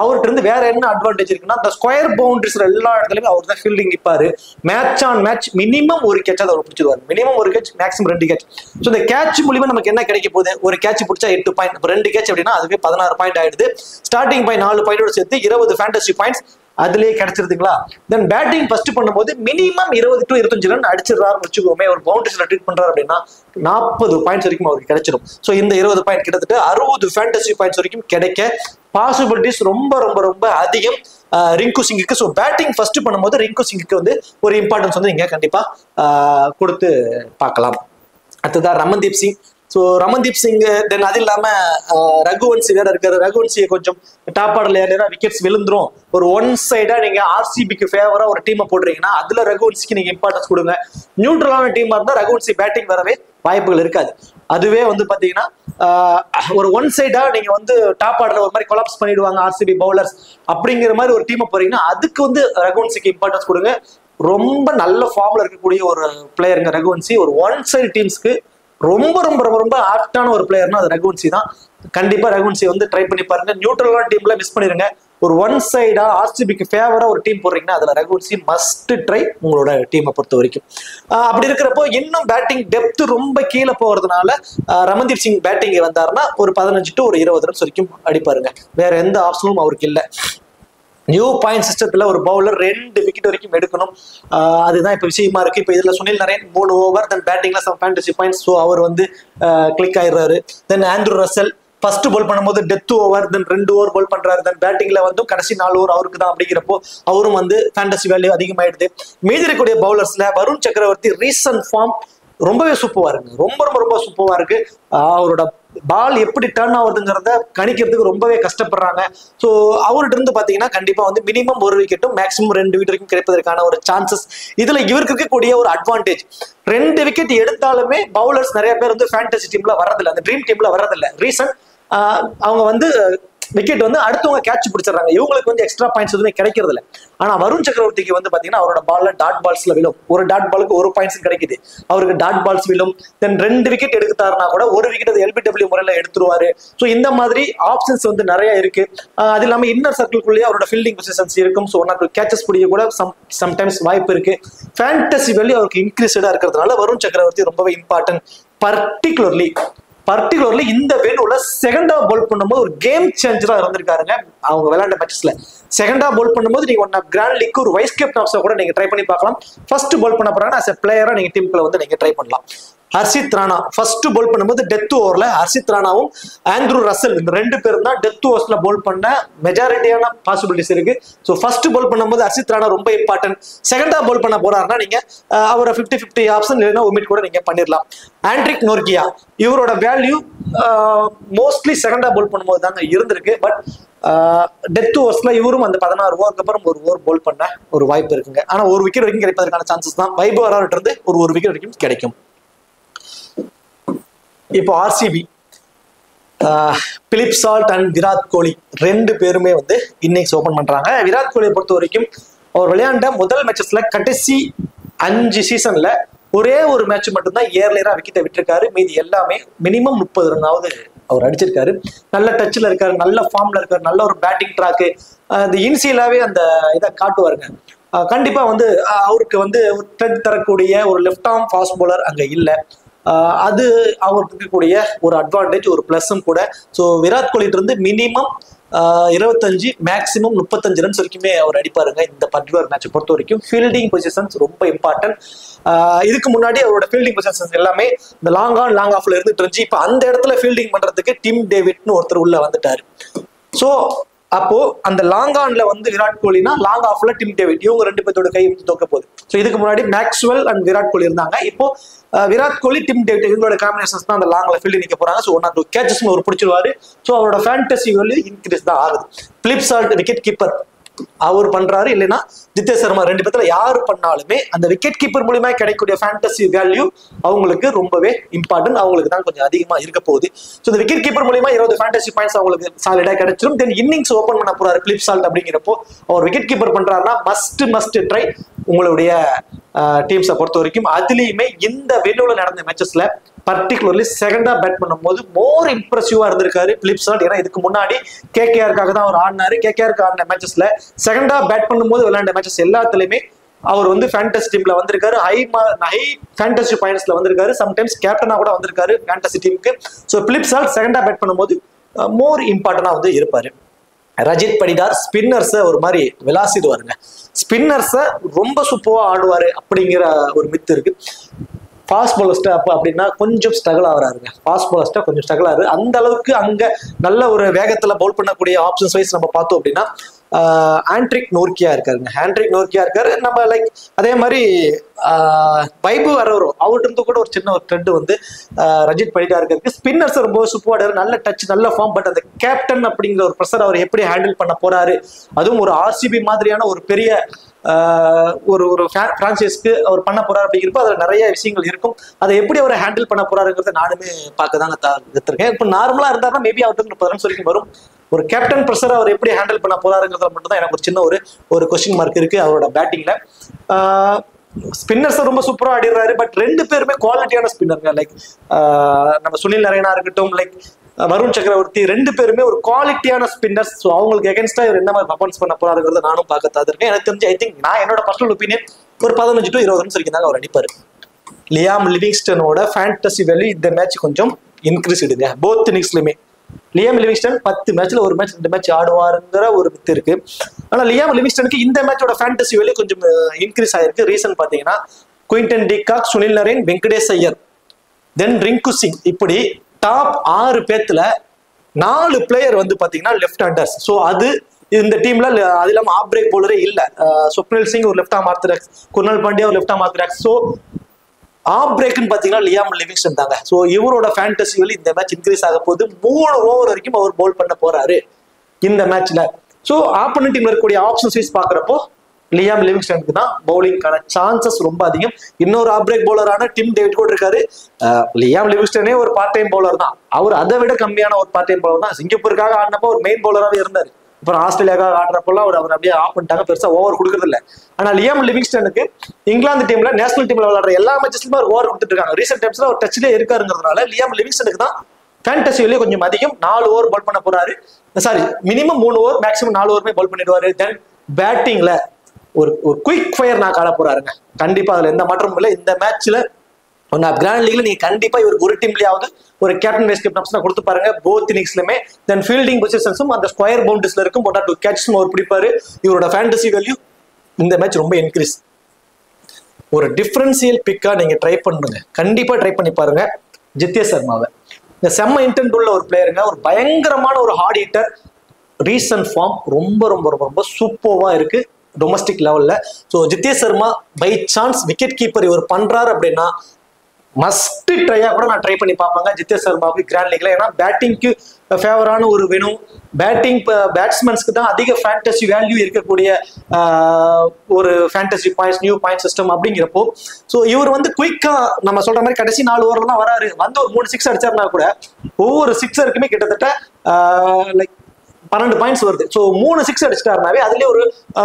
அவர்கிட்ட இருந்து வேற என்ன அட்வான்டேஜ் இருக்குன்னா அந்த ஸ்கொயர் பவுண்டரிஸ் எல்லா இடத்துலயும் அவர் தான் ஃபீல்டிங் நிற்பாரு. மேட்ச் ஆன் மேட்ச் மினிமம் ஒரு கேட்ச் அவர் பிடிச்சிருவாரு. மினிமம் ஒரு கேட்ச், மேக்ஸிமம் 2 கேட்ச். ஸோ இந்த கேட்ச் மூலியமா நமக்கு என்ன கிடைக்க போகுது? ஒரு கேட்ச் பிடிச்சா 8 பாயிண்ட், 2 கேட்ச் அப்படின்னா அதுவே 16 பாயிண்ட் ஆயிடுது. ஸ்டார்டிங் பாயிண்ட் 4 பாயிண்டோட சேர்த்து 20 ஃபேண்டசி பாயிண்ட்ஸ் அதுலயே கிடைச்சிருதுங்களா? தென் பேட்டிங் ஃபர்ஸ்ட் பண்ணும்போது மினிமம் 20 to 25 ரன் அடிச்சிடறாருன்னு வச்சுக்கோமே. ஒரு பவுண்டரிஸ்ல ட்ரீட் பண்றாரு அப்படின்னா 40 பாயிண்ட்ஸ் வரைக்கும் அவருக்கு கிடைச்சிடும். ஸோ இந்த 20 பாயிண்ட் கிட்டத்தட்ட 60 ஃபேண்டசி பாயிண்ட்ஸ் வரைக்கும் கிடைக்க பாசிபிலிட்டிஸ் ரொம்ப ரொம்ப ரொம்ப அதிகம் ரிங்கு சிங்குக்கு. ஸோ பேட்டிங் ஃபர்ஸ்ட் பண்ணும்போது ரிங்கு சிங்குக்கு வந்து ஒரு இம்பார்ட்டன்ஸ் வந்து நீங்க கண்டிப்பா கொடுத்து பார்க்கலாம். அடுத்ததான் ரமன்தீப் சிங். ஸோ ரமன்தீப் சிங், தென் அது இல்லாம ரகுவன்சி வேற இருக்காரு. ரகுவன்சியை கொஞ்சம் டாப் ஆர்டர்ல ஏன்னா விக்கெட்ஸ் விழுந்துரும். ஒரு ஒன் சைடா நீங்க ஆர்சிபிக்கு ஃபேவரா ஒரு டீமை போடுறீங்கன்னா அதுல ரகுவன்சிக்கு நீங்க இம்பார்ட்டன்ஸ் கொடுங்க. நியூட்ரலான டீமா இருந்தா ரகுவன்சி பேட்டிங் வரவே வாய்ப்புகள் இருக்காது. அதுவே வந்து பாத்தீங்கன்னா ஒரு ஒன் சைடா நீங்க வந்து டாப் ஆர்டர்ல ஒரு மாதிரி கொலாப்ஸ் பண்ணிடுவாங்க ஆர்சிபி பவுலர்ஸ் அப்படிங்கிற மாதிரி ஒரு டீமை போறீங்கன்னா அதுக்கு வந்து ரகுவன்சிக்கு இம்பார்ட்டன்ஸ் கொடுங்க. ரொம்ப நல்ல ஃபார்ம்ல இருக்கக்கூடிய ஒரு பிளேயருங்க ரகுவன்சி. ஒரு ஒன் சைடு டீம்ஸ்க்கு ரொம்ப ரொம்ப ரொம்ப ரொம்ப ஆப்டான ஒரு பிளேயர்னா அது ரகுவன்சி தான். கண்டிப்பா ரகுவன்சி வந்து ட்ரை பண்ணி பாருங்க. நியூட்ரலான டீம்ல மிஸ் பண்ணிருங்க. ஒரு ஒன் சைடா ஆர்சிபிக்கு ஃபேவரா ஒரு டீம் போடுறீங்கன்னா அதுல ரகுவன்சி மஸ்ட் ட்ரை உங்களோட டீமை பொறுத்த வரைக்கும். அப்படி இருக்கிறப்போ இன்னும் பேட்டிங் டெப்த் ரொம்ப கீழே போறதுனால ரமன்தீப் சிங் பேட்டிங் வந்தாருன்னா ஒரு 15 to 20 ரன்ஸ் வரைக்கும் அடிப்பாருங்க. வேற எந்த ஆப்ஷனும் அவருக்கு இல்லை. நியூ பாயிண்ட் சிஸ்டத்துல ஒரு பவுலர் 2 விக்கெட் வரைக்கும் எடுக்கணும். அதுதான் இப்ப விஷயமா இருக்கு. இப்ப இதுல சுனில் நரேன் 3 ஓவர், தென் பேட்டிங்ல சம் ஃபேண்டசி பாயிண்ட்ஸ். ஸோ அவர் வந்து கிளிக் ஆயிடுறாரு. தென் ஆண்ட்ரூ ரசல் ஃபர்ஸ்ட் பால் பண்ணும்போது டெத் ஓவர், தென் 2 ஓவர் பால் பண்றாரு. தென் பேட்டிங்ல வந்து கடைசி 4 ஓவர் அவருக்கு தான். அப்படிங்கிறப்போ அவரும் வந்து ஃபேண்டசி வேல்யூ அதிகமாயிடுது. மீதி இருக்கக்கூடிய பவுலர்ஸ்ல வருண் சக்கரவர்த்தி ரீசன்ட் ஃபார்ம் ரொம்பவே சூப்பரா இருக்கு. ரொம்ப ரொம்ப ரொம்ப சூப்பரா இருக்கு. அவரோட பால் எப்படி டர்ன் ஆகுதுங்கிறத கணிக்கிறதுக்கு ரொம்பவே கஷ்டப்படுறாங்க. ஸோ அவர்கிட்ட இருந்து பாத்தீங்கன்னா கண்டிப்பா வந்து மினிமம் 1 விக்கெட்டும் மேக்ஸிமம் 2 விக்கெட் வரைக்கும் கிடைப்பதற்கான ஒரு சான்சஸ். இதுல இவருக்கு இருக்கக்கூடிய ஒரு அட்வான்டேஜ், 2 விக்கெட் எடுத்தாலுமே பவுலர்ஸ் நிறைய பேர் வந்து ஃபேண்டசி டீம்ல வர்றதில்லை, அந்த ட்ரீம் டீம்ல வர்றதில்லை. ரீசன் அவங்க வந்து விக்கெட் வந்து அடுத்தவங்க கேட்ச் பிடிச்சிடறாங்க. இவங்களுக்கு வந்து எக்ஸ்ட்ரா பாயிண்ட்ஸ் எதுவுமே கிடைக்கிறது இல்லை. ஆனா வருண் சக்கரவர்த்திக்கு வந்து பாத்தீங்கன்னா அவரோட பால்ல டாட் பால்ஸ்ல விழும். ஒரு டாட் பாலுக்கு 1 பாயிண்ட்ஸ் கிடைக்குது. அவருக்கு டாட் பால்ஸ் விழும். தென் 2 விக்கெட் எடுத்தாருன்னா கூட 1 விக்கெட் அது LBW முறையில எடுத்துருவாரு. ஸோ இந்த மாதிரி ஆப்ஷன்ஸ் வந்து நிறைய இருக்கு. அது இல்லாம இன்னர் சர்க்கிள்குள்ளேயே அவரோட ஃபீல்டிங் பொசிஷன்ஸ் இருக்கும். ஸோ 1 or 2 கேச்சஸ் பிடிக்க கூட சம்டைம்ஸ் வாய்ப்பு இருக்கு. ஃபேண்டசி வேல்யூ அவருக்கு இன்க்ரீஸ்டா இருக்கிறதுனால வருண் சக்கரவர்த்தி ரொம்பவே இம்பார்ட்டன்ட். பர்டிகுலர்லி பர்டிகுலர்லி இந்த வெனுல செகண்டா பவுல் பண்ணும்போது ஒரு கேம் சேஞ்சரா இருந்திருக்காருங்க. அவங்க விளையாண்ட மேட்சஸ்ல செகண்டா பவுல் பண்ணும்போது நீங்க ஒன் கிராண்ட் லீக் ஒரு வைஸ் கேப்டன் ஆஃபீஸர் கூட நீங்க ட்ரை பண்ணி பார்க்கலாம். ஃபர்ஸ்ட் பவுல் பண்ண போறாங்க as a பிளேயரா நீங்க டீமுக்குள்ள வந்து நீங்க ட்ரை பண்ணலாம். ஹர்ஷித் ராணா ஃபர்ஸ்ட் பவுல் பண்ணும்போது டெத் ஓவர்ல ஹர்ஷித் ராணாவும் ஆண்ட்ரூ ரசல் இந்த 2 பேரும் தான் டெத் ஓவர்ஸ்ல பவுல் பண்ண மெஜாரிட்டியான பாசிபிலிட்டிஸ் இருக்கு. ஸோ ஃபர்ஸ்ட் பவுல் பண்ணும்போது ஹர்ஷித் ராணா ரொம்ப இம்பார்ட்டன்ட். செகண்டா பவுல் பண்ண போறாருன்னா நீங்க அவரை 50-50 ஆப்ஷன் இல்லைன்னா ஒமிட் கூட நீங்க பண்ணிடலாம். ஆண்ட்ரிக் நோர்கியா இவரோட வேல்யூ மோஸ்ட்லி செகண்டா பவுல் பண்ணும்போது தாங்க இருந்திருக்கு. பட் டெத் ஓவர்ஸ்ல இவரும் அந்த 16 ஓவருக்கு அப்புறம் ஒரு ஓவர் பவுல் பண்ண ஒரு வாய்ப்பு இருக்குங்க. ஆனா ஒரு விக்கெட் வரைக்கும் கிடைப்பதற்கான சான்சஸ் தான் வைபவ் வராவிட்டு இருந்து ஒரு விக்கெட் வரைக்கும் கிடைக்கும். இப்போ RCB Philip Salt and Virat Kohli 2 பேருமே வந்து இன்னிங்ஸ் ஓபன் பண்றாங்க. விராட் கோலியை பொறுத்த வரைக்கும் அவர் விளையாண்ட முதல் மேட்சஸ்ல கடைசி 5 சீசன்ல ஒரே ஒரு மேட்ச் மட்டும்தான் ஏர்லியரா விக்கெட்டை விட்டுருக்காரு. மீதி எல்லாமே மினிமம் 30 ரன்னாவது அவர் அடிச்சிருக்காரு. நல்ல டச்ல இருக்காரு, நல்ல ஃபார்ம்ல இருக்காரு, நல்ல ஒரு பேட்டிங் ட்ராக்கு. அந்த இனிஷியலாவே அந்த இதை காட்டுவாருங்க. கண்டிப்பா வந்து அவருக்கு வந்து ஒரு த்ரெட் தரக்கூடிய ஒரு லெஃப்ட் ஆர்ம் ஃபாஸ்ட் பவுலர் அங்க இல்லை. அது அவருக்கு இருக்கக்கூடிய ஒரு அட்வான்டேஜ், ஒரு பிளஸும் கூட. ஸோ விராட் கோலிட்டு இருந்து மினிமம் 25 மேக்சிமம் 35 ரன்ஸ் வரைக்குமே அவர் அடிப்பாருங்க. இந்த பர்டிகுலர் மேட்சை பொறுத்த வரைக்கும் ஃபீல்டிங் பொசிஷன்ஸ் ரொம்ப இம்பார்ட்டன்ட். இதுக்கு முன்னாடி அவரோட ஃபீல்டிங் பொசிஷன்ஸ் எல்லாமே இந்த லாங் ஆன் லாங் ஆஃப்ல இருந்துட்டு இருந்துச்சு. இப்போ அந்த இடத்துல ஃபீல்டிங் பண்றதுக்கு டிம் டேவிட்னு ஒருத்தர் உள்ள வந்துட்டாரு. ஸோ அப்போ அந்த லாங் ஆன்ல வந்து விராட் கோலினா லாங் ஆஃப்ல டிம் டேவிட், இவங்க 2 பேர்த்தோட கை வந்து தோக்க போகுது. ஸோ இதுக்கு முன்னாடி மேக்ஸ்வெல் அண்ட் விராட் கோலி இருந்தாங்க. இப்போ விராட் கோலி டிம் டேவிட் இவங்களோட காம்பினேஷன்ஸ் தான் அந்த லாங்ல ஃபீல்டு நிக்க போறாங்க. ஸோ 1 or 2 கேச்சஸ் ஒரு பிடிச்சிருவாரு. ஸோ அவரோட ஃபேண்டசி வேல்யூ இன்க்ரீஸ் தான் ஆகுது. பிலிப் சால்ட் விக்கெட் கீப்பர் அவர் பண்றாரு, இல்லைன்னா ஜித்தேஷ் சர்மா, 2 பேர்த்துல யாரு பண்ணாலுமே அந்த விக்கெட் கீப்பர் மூலியமா கிடைக்கக்கூடிய ஃபேண்டசி வேல்யூ அவங்களுக்கு ரொம்பவே இம்பார்ட்டன்ட். அவங்களுக்கு தான் கொஞ்சம் அதிகமா இருக்க போகுது. ஸோ இந்த விக்கெட் கீப்பர் மூலியமா 20 ஃபேண்டசி பாயிண்ட்ஸ் அவங்களுக்கு சாலிடா கிடைச்சிடும். தென் இன்னிங்ஸ் ஓபன் பண்ண போறாரு பிலிப் சால்ட். அப்படிங்கிறப்போ அவர் விக்கெட் கீப்பர் பண்றாருன்னா மஸ்ட் ட்ரை உங்களுடைய டீம்ஸை பொறுத்த வரைக்கும். அதுலயுமே இந்த வென்யூல நடந்த மேட்சஸ்ல பர்டிகுலர்லி செகண்டா பேட் பண்ணும்போது மோர் இம்ப்ரெசிவா இருந்திருக்காரு பிலிப் சால்ட். ஏன்னா இதுக்கு முன்னாடி கேகேஆருக்காக தான் அவர் ஆடினாரு. கேகேஆருக்கு ஆடின மேட்சஸ்ல செகண்டா பேட் பண்ணும்போது விளையாண்ட மேட்சஸ் எல்லாத்துலயுமே அவர் வந்து ஃபேண்டசி டீம்ல வந்திருக்காரு. ஹை ஃபேண்டசி பாயிண்ட்ஸ்ல வந்திருக்காரு. சம்டைம்ஸ் கேப்டனா கூட வந்திருக்காரு ஃபேண்டசி டீமுக்கு. ஸோ பிலிப் சால்ட் செகண்டா பேட் பண்ணும்போது மோர் இம்பார்ட்டன்டா வந்து இருப்பாரு. ரஜித் படிடார் ஸ்பின்னர்ஸை ஒரு மாதிரி விளாசிடுவாருங்க. ஸ்பின்னர்ஸை ரொம்ப சூப்பரா ஆடுவாரு அப்படிங்கிற ஒரு மித்து இருக்கு. ஃபாஸ்ட் பவுலர்ஸ்ட அப்படின்னா கொஞ்சம் ஸ்ட்ரகிள் ஆகிறாருங்க. ஃபாஸ்ட் பவுலர்ஸ்ட கொஞ்சம் ஸ்ட்ரகிள் ஆகுது. அந்த அளவுக்கு அங்க நல்ல ஒரு வேகத்துல பவுல் பண்ணக்கூடிய ஆப்ஷன்ஸ் வைஸ் நம்ம பார்த்தோம் அப்படின்னா ஆண்ட்ரிக் நோர்கியா இருக்காருங்க. ஆண்ட்ரிக் நோர்கியா இருக்காரு. நம்ம லைக் அதே மாதிரி வைபவ் வரவரும் அவர்கிட்ட இருந்து கூட ஒரு சின்ன ஒரு ட்ரெண்ட் வந்து ரஜித் படிடார் இருக்கு. ஸ்பின்னர்ஸ் ரொம்ப சூப்பராக நல்ல டச், நல்ல ஃபார்ம். பட் அந்த கேப்டன் அப்படிங்கிற ஒரு ப்ரெஷர் அவர் எப்படி ஹேண்டில் பண்ண போறாரு, அதுவும் ஒரு ஆர்சிபி மாதிரியான ஒரு பெரிய ஒரு பிரான்சைஸ்க்கு அவர் பண்ண போறாரு அப்படிங்கிறப்ப அதுல நிறைய விஷயங்கள் இருக்கும். அதை எப்படி அவர் ஹேண்டில் பண்ண போறாருங்கிறத நானுமே பார்க்க தாங்க கத்துருக்கேன். இப்போ நார்மலா இருந்தாருன்னா மேபி அவருக்கு 30 ரன்ஸ் வரைக்கும் வரும். ஒரு கேப்டன் ப்ரெஷர் அவர் எப்படி ஹேண்டில் பண்ண போறாருங்கிறத மட்டும் தான் எனக்கு ஒரு சின்ன ஒரு கொஸ்டின் மார்க் இருக்கு அவரோட பேட்டிங்ல. ஸ்பின்னர்ஸ் ரொம்ப சூப்பரா ஆடிடுறாரு. பட் 2 பேருமே குவாலிட்டியான ஸ்பின்னருங்க. லைக் நம்ம சுனில் நரேனா இருக்கட்டும், லைக் வருண் சக்கரவர்த்தி, 2 பேருமே ஒரு குவாலிட்டியான ஸ்பின்னர்ஸ். ஸோ அவங்களுக்கு எகென்ஸ்டா இவர் என்ன மாதிரி பர்ஃபார்மன்ஸ் பண்ண போறாருங்கிறத நானும் பார்க்க இருக்கேன். எனக்கு தெரிஞ்சு ஐ திங்க் நான் என்னோட பர்சனல் ஒப்பீனியன் ஒரு 15 to 20 ரன்ஸ் வரைக்கும் தாங்க அவர் அடிப்பாரு. லியாம் லிவிங்ஸ்டனோட ஃபேண்டசி வேல்யூ இந்த மேட்ச் கொஞ்சம் இன்க்ரீஸ் இடுங்க. போத் இன்னிங்ஸ்லயுமே லியாம் லிவிங்ஸ்டன் 10 மேட்ச்ல 1 மேட்ச் 2 மேட்ச் ஆடுவாருங்கிற ஒரு மித்து இருக்கு. ஆனா லியாம் லிவிங்ஸ்டனுக்கு இந்த மேட்சோட ஃபேண்டசி வேல்யூ கொஞ்சம் இன்க்ரீஸ் ஆயிருக்கு. ரீசன் பாத்தீங்கன்னா குயின்டன் டிகாக், சுனில் நரேன், வெங்கடேஷ் ஐயர், தென் ரிங்கு சிங், இப்படி டாப் 6 பேத்துல 4 பிளேயர் வந்து பாத்தீங்கன்னா லெஃப்ட் ஹேண்டர்ஸ். ஸோ அது இந்த டீம்ல அது இல்லாம ஆஃப் பிரேக் பவுலரே இல்ல. ஸ்வப்னில் சிங் ஒரு left arm orthodox, Krunal Pandya ஒரு left arm orthodox. So off பிரேக்னு பாத்தீங்கன்னா லியாம் லிவிங்ஸ்டன் தாங்க. ஸோ இவரோட ஃபேண்டசி வேல்யூ இந்த மேட்ச் இன்க்ரீஸ் ஆக போகுது. 3 ஓவர் வரைக்கும் அவர் பவுல் பண்ண போறாரு இந்த மேட்ச்ல. ஸோ ஆப்போனன்ட் டீம்ல இருக்கக்கூடிய ஆப்ஷன்ஸ் வைஸ் பாக்குறப்போ லியாம் லிவிங்ஸ்டனுக்கு தான் பவுலிங்கான சான்சஸ் ரொம்ப அதிகம். இன்னொரு ஆஃப் பிரேக் பவுலரான டிம் டேவிட் கூட இருக்காரு. லியாம் லிவிங்ஸ்டனே ஒரு பார்ட் டைம் பவுலர் தான். அவர் அதை விட கம்மியான ஒரு பார்ட் டைம் பவுலர் தான். சிங்கப்பூருக்காக ஆடினப்போ ஒரு மெயின் பவுலராகவே இருந்தார். அப்புறம் ஆஸ்திரேலியாவுக்காக ஆடுறப்பெல்லாம் அவர் அப்படியே ஆஃப் பண்ணிட்டாங்க. பெருசா ஓவர் கொடுக்கறது இல்லை. ஆனா லியாம் லிவிங்ஸ்டனுக்கு இங்கிலாந்து டீம்ல நேஷனல் டீம்ல விளையாடுற எல்லா மேட்சஸ்லுமே ஒரு ஓவர் கொடுத்துட்டு இருக்காங்க. ரீசெண்ட் டைம்ஸ்ல ஒரு டச்லேயே இருக்காருங்கிறதுனால லியாம் லிவிங்ஸ்டனுக்கு தான் ஃபேண்டசி வேல்யூ கொஞ்சம் அதிகம். 4 ஓவர் பவுல் பண்ண போறாரு. சாரி, மினிமம் 3 ஓவர், மேக்ஸிமம் 4 ஓவருமே பவுல் பண்ணிடுவாரு. தென் பேட்டிங்ல ஒரு குயிக் ஃபயர் நான் காண போறாருங்க. கண்டிப்பா அதுல எந்த மாற்றமும் இல்லை. இந்த மேட்ச்ல கிராண்ட் லீக்ல நீங்க கண்டிப்பா இவருக்கு ஒரு டீம்லயாவது ஒரு கேப்டன் வைஸ் கேப்டன் ஆப்ஷன் கொடுத்து பாருங்க போத் இன்னிங்ஸ்லயுமே. தென் ஃபீல்டிங் பொசிஷன்ஸும் அந்த ஸ்கொயர் பவுண்டரிஸ்ல இருக்கும், போட்டா 2 கேட்சும் அவர் பிடிப்பாரு. இவரோட ஃபேண்டசி வேல்யூ இந்த மேட்ச் ரொம்ப இன்க்ரீஸ். ஒரு டிஃபரன்சியல் பிக்கா நீங்க ட்ரை பண்ணுங்க, கண்டிப்பா ட்ரை பண்ணி பாருங்க ஜித்தே சர்மாவை. இந்த செம்ம இன்டென்ட் உள்ள ஒரு பிளேயருங்க, ஒரு பயங்கரமான ஒரு ஹார்ட் ஹீட்டர். ரீசன்ட் ஃபார்ம் ரொம்ப ரொம்ப ரொம்ப ரொம்ப சூப்பர்வா இருக்கு டொமஸ்டிக் லெவல்ல. So Jitesh Sharma by chance wicket keeper இவர் பண்றாரு அப்படின்னா மஸ்ட் ட்ரையா கூட நான் ட்ரை பண்ணி பார்ப்பாங்க ஜித்தே சர்மாவுக்கு கிராண்ட் லீக்ல. ஏன்னா பேட்டிங்க்கு ஃபேவரான ஒரு வெனும், பேட்ஸ்மேன்ஸ்க்கு தான் அதிக ஃபேண்டசி வேல்யூ இருக்கக்கூடிய ஒரு fantasy points, new point system அப்படிங்கிறப்போ ஸோ இவர் வந்து குயிக்கா நம்ம சொல்ற மாதிரி கடைசி 4 ஓவர்ல தான் வராரு, வந்து ஒரு 3 6 அடிச்சாருனா கூட ஒவ்வொரு சிக்ஸருக்குமே கிட்டத்தட்ட லைக் 12 பாயிண்ட்ஸ் வருது. ஸோ 3 6 அடிச்சிட்டாருனாவே அதுலேயே ஒரு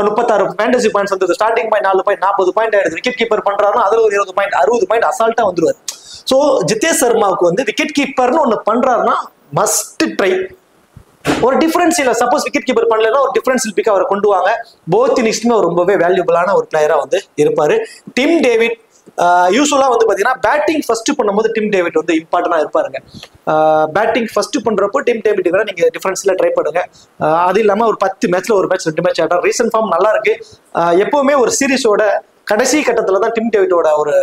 36 ஃபேண்டசி பாயிண்ட்ஸ் வந்து ஸ்டார்டிங் பாயிண்ட் 4 பாயிண்ட் 40 பாயிண்ட் ஆயிடுது. விக்கெட் கீப்பர் பண்றாருன்னா அதுல ஒரு 20 பாயிண்ட் 60 பாயிண்ட் அசால்ட்டா வந்துருவாரு. ஸோ ஜித்தே சர்மாவுக்கு வந்து விக்கெட் கீப்பர்னு ஒன்று பண்றாருன்னா மஸ்ட் ட்ரை. ஒரு டிஃபரன்ஷியல் சப்போஸ் விக்கெட் கீப்பர் பண்ணலன்னா ஒரு டிஃபரன்ஷியல் பிக் அவரை கொண்டு வாங்க. போத் இன்னிங்ஸ்மே ரொம்பவே வேல்யூபிளான ஒரு பிளேயரா வந்து இருப்பாரு. டிம் டேவிட் யூஸ்வலா வந்து பாத்தீங்கன்னா பேட்டிங் ஃபர்ஸ்ட் பண்ணும்போது டிம் டேவிட் வந்து இம்பார்ட்டன்டா இருப்பாருங்க. பேட்டிங் ஃபர்ஸ்ட் பண்றப்போ டிம் டேவிட் கூட நீங்க டிஃபரன்ஸ்ல ட்ரை பண்ணுங்க. அது இல்லாம ஒரு 10 மேட்ச்ல ஒரு மேட்ச் 2 மேட்ச் ஆடுறாரு. ரீசன்ட் ஃபார்ம் நல்லா இருக்கு. எப்பவுமே ஒரு சீரிஸோட கடைசி கட்டத்துல தான் டிம் டேவிட்டோட ஒரு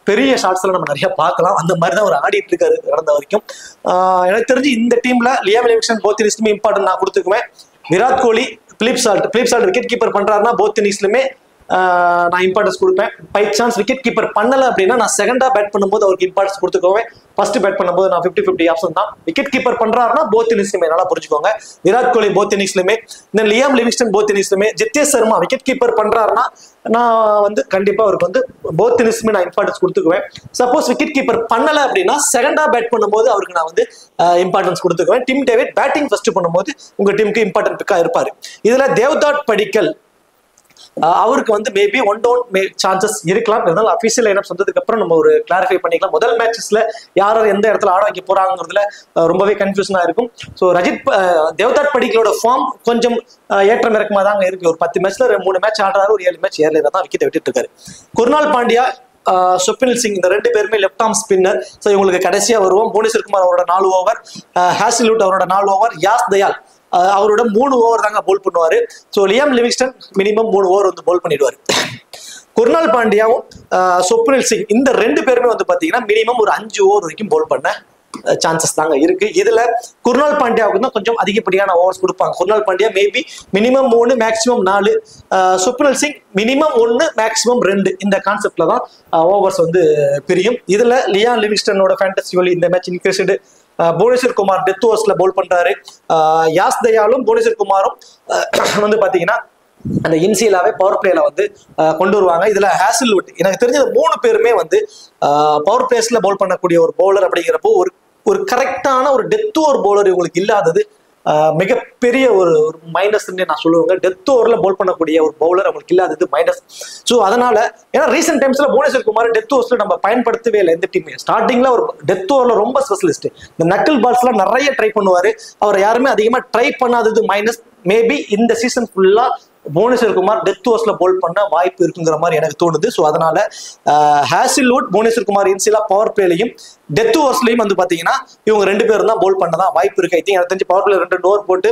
பெரிய ஷாட்ஸ்ல நம்ம நிறைய பார்க்கலாம். அந்த மாதிரி தான் அவர் ஆடிட்டு இருக்காரு நடந்த வரைக்கும். எனக்கு தெரிஞ்சு இந்த டீம்ல லியாம் லிவிங்ஸ்டன் போத் இன்னிங்ஸ்லுமே இம்பார்ட்டன்ட் நான் கொடுத்துக்குவேன். Virat Kohli, Philip salt wicket keeper பண்றாருன்னா போத் இன்னிங்ஸ்லுமே நான் இம்பார்ட்டன்ஸ் கொடுப்பேன். பை சான்ஸ் விக்கெட் கீப்பர் பண்ணல அப்படின்னா நான் செகண்டா பேட் பண்ணும்போது அவருக்கு இம்பார்ட்டன்ஸ் கொடுத்துக்கோவேன். ஃபர்ஸ்ட் பேட் பண்ணும்போது நான் 50-50 ஆப்ஷன் தான். விக்கெட் கீப்பர் பண்றாருன்னா போத் இன்னிங்ஸ்லுமே நல்லா புரிஞ்சுக்கோங்க. விராட் கோலி போத் இன்னிங்ஸ்லுமே, தென் லியாம் லிவிங்ஸ்டன் போத் இன்னிங்ஸ்லுமே, ஜித்தே சர்மா விக்கெட் கீப்பர் பண்றாருன்னா நான் வந்து கண்டிப்பா அவருக்கு வந்து போத் இன்னிங்ஸ்லுமே நான் இம்பார்ட்டன்ஸ் கொடுத்துக்குவேன். சப்போஸ் விக்கெட் கீப்பர் பண்ணல அப்படின்னா செகண்டா பேட் பண்ணும்போது அவருக்கு நான் வந்து இம்பார்ட்டன்ஸ் கொடுத்துக்குவேன். டிம் டேவிட் பேட்டிங் ஃபர்ஸ்ட் பண்ணும்போது உங்க டீமுக்கு இம்பார்ட்டன்ட் பிக்கா இருப்பாரு. இதுல தேவ்தாட் படிக்கல் அவருக்கு வந்து மேபி 1 டவுன் சான்சஸ் இருக்கலாம். இருந்தாலும் அபிஷியல் லைனப் வந்ததுக்கு அப்புறம் நம்ம ஒரு கிளாரிஃபை பண்ணிக்கலாம். முதல் மேட்சஸ்ல யார் எந்த இடத்துல ஆட வைக்க போறாங்கிறதுல ரொம்பவே கன்ஃபியூஷனா இருக்கும். ஸோ தேவ்தாட் படிக்கலோட ஃபார்ம் கொஞ்சம் ஏற்றம் இறக்கமா தாங்க இருக்கு. ஒரு 10 மேட்ச்ல 3 மேட்ச் ஆடுறாரு, ஒரு 7 மேட்ச் ஏர்ல தான் விக்கெட்டை விட்டுட்டு இருக்காரு. குர்னால் பாண்டியா, ஸ்வப்னில் சிங் இந்த 2 பேருமே லெஃப்ட் ஆர்ம் ஸ்பின்னர். ஸோ இவங்களுக்கு கடைசியா வருவோம். புவனேஸ்வர் குமார் அவரோட 4 ஓவர், ஹாசில்வுட் அவரோட 4 ஓவர், யாஸ் தயால் அவரோட 3 ஓவர் தாங்க போல் பண்ணுவாரு. So Liam Livingstone minimum 3 over வந்து போல் பண்ணிடுவாரு. குர்னால் பாண்டியாவும் ஸ்வப்னில் சிங் இந்த 2 பேருமே வந்து பாத்தீங்கன்னா மினிமம் ஒரு 5 ஓவர் வரைக்கும் போல் பண்ண சான்சஸ் தாங்க இருக்கு. இதுல குர்னால் பாண்டியாவுக்கு தான் கொஞ்சம் அதிகப்படியான ஓவர்ஸ் கொடுப்பாங்க. Krunal Pandya maybe minimum 3 maximum 4, Swapnil Singh minimum 1 maximum 2 இந்த கான்செப்ட்ல தான் ஓவர்ஸ் வந்து பிரியும். இதுல லியாம் லிவிங்ஸ்டனோட ஃபேண்டசி வேல்யூ இந்த match increased. Bhuvneshwar Kumar death ஓவர்ஸ்ல பவுல் பண்றாரு. யாஸ் தயாலும் புவனேஸ்வர் குமாரும் வந்து பாத்தீங்கன்னா அந்த இன்சியலாவே பவர் பிளேல வந்து கொண்டு வருவாங்க. இதுல ஹாசில்வுட் எனக்கு தெரிஞ்ச 3 பேருமே வந்து பவர் பிளேஸ்ல பவுல் பண்ணக்கூடிய ஒரு பவுலர் அப்படிங்கிறப்போ ஒரு கரெக்டான ஒரு டெத் ஓவர் பவுலர் இவங்களுக்கு இல்லாதது மிகப்பெரிய ஒரு மைனஸ் நான் சொல்லுவாங்க. டெத் ஓவர்ல பவுல் பண்ணக்கூடிய ஒரு பவுலர் அவங்களுக்கு இல்லாதது மைனஸ். ஸோ அதனால ஏன்னா ரீசெண்ட் டைம்ஸ்ல புவனேஸ்வர் குமார் டெத் ஓவர்ஸ்ல நம்ம பயன்படுத்தவே இல்லை எந்த டீமே. ஸ்டார்டிங்ல ஒரு டெத் ஓவர்ல ரொம்ப ஸ்பெஷலிஸ்ட். இந்த நக்கிள் பால்ஸ் எல்லாம் நிறைய ட்ரை பண்ணுவாரு. அவர் யாருமே அதிகமா ட்ரை பண்ணாதது மைனஸ். மேபி இந்த சீசன் ஃபுல்லா புவனேஸ்வர் குமார் டெத் ஓவர்ஸ்ல போல் பண்ண வாய்ப்பு இருக்குங்கிற மாதிரி எனக்கு தோணுது. ஸோ அதனால ஹாசில்வுட், புவனேஸ்வர் குமார் இன்சிலா பவர் பிளேலையும் டெத் ஓவர்ஸ்லையும் வந்து பாத்தீங்கன்னா இவங்க 2 பேரும் தான் போல் பண்ணதான் வாய்ப்பு இருக்கு. ஐ திங்க் எனக்கு தெரிஞ்சு பவர் பிளே 2 ஓவர் போட்டு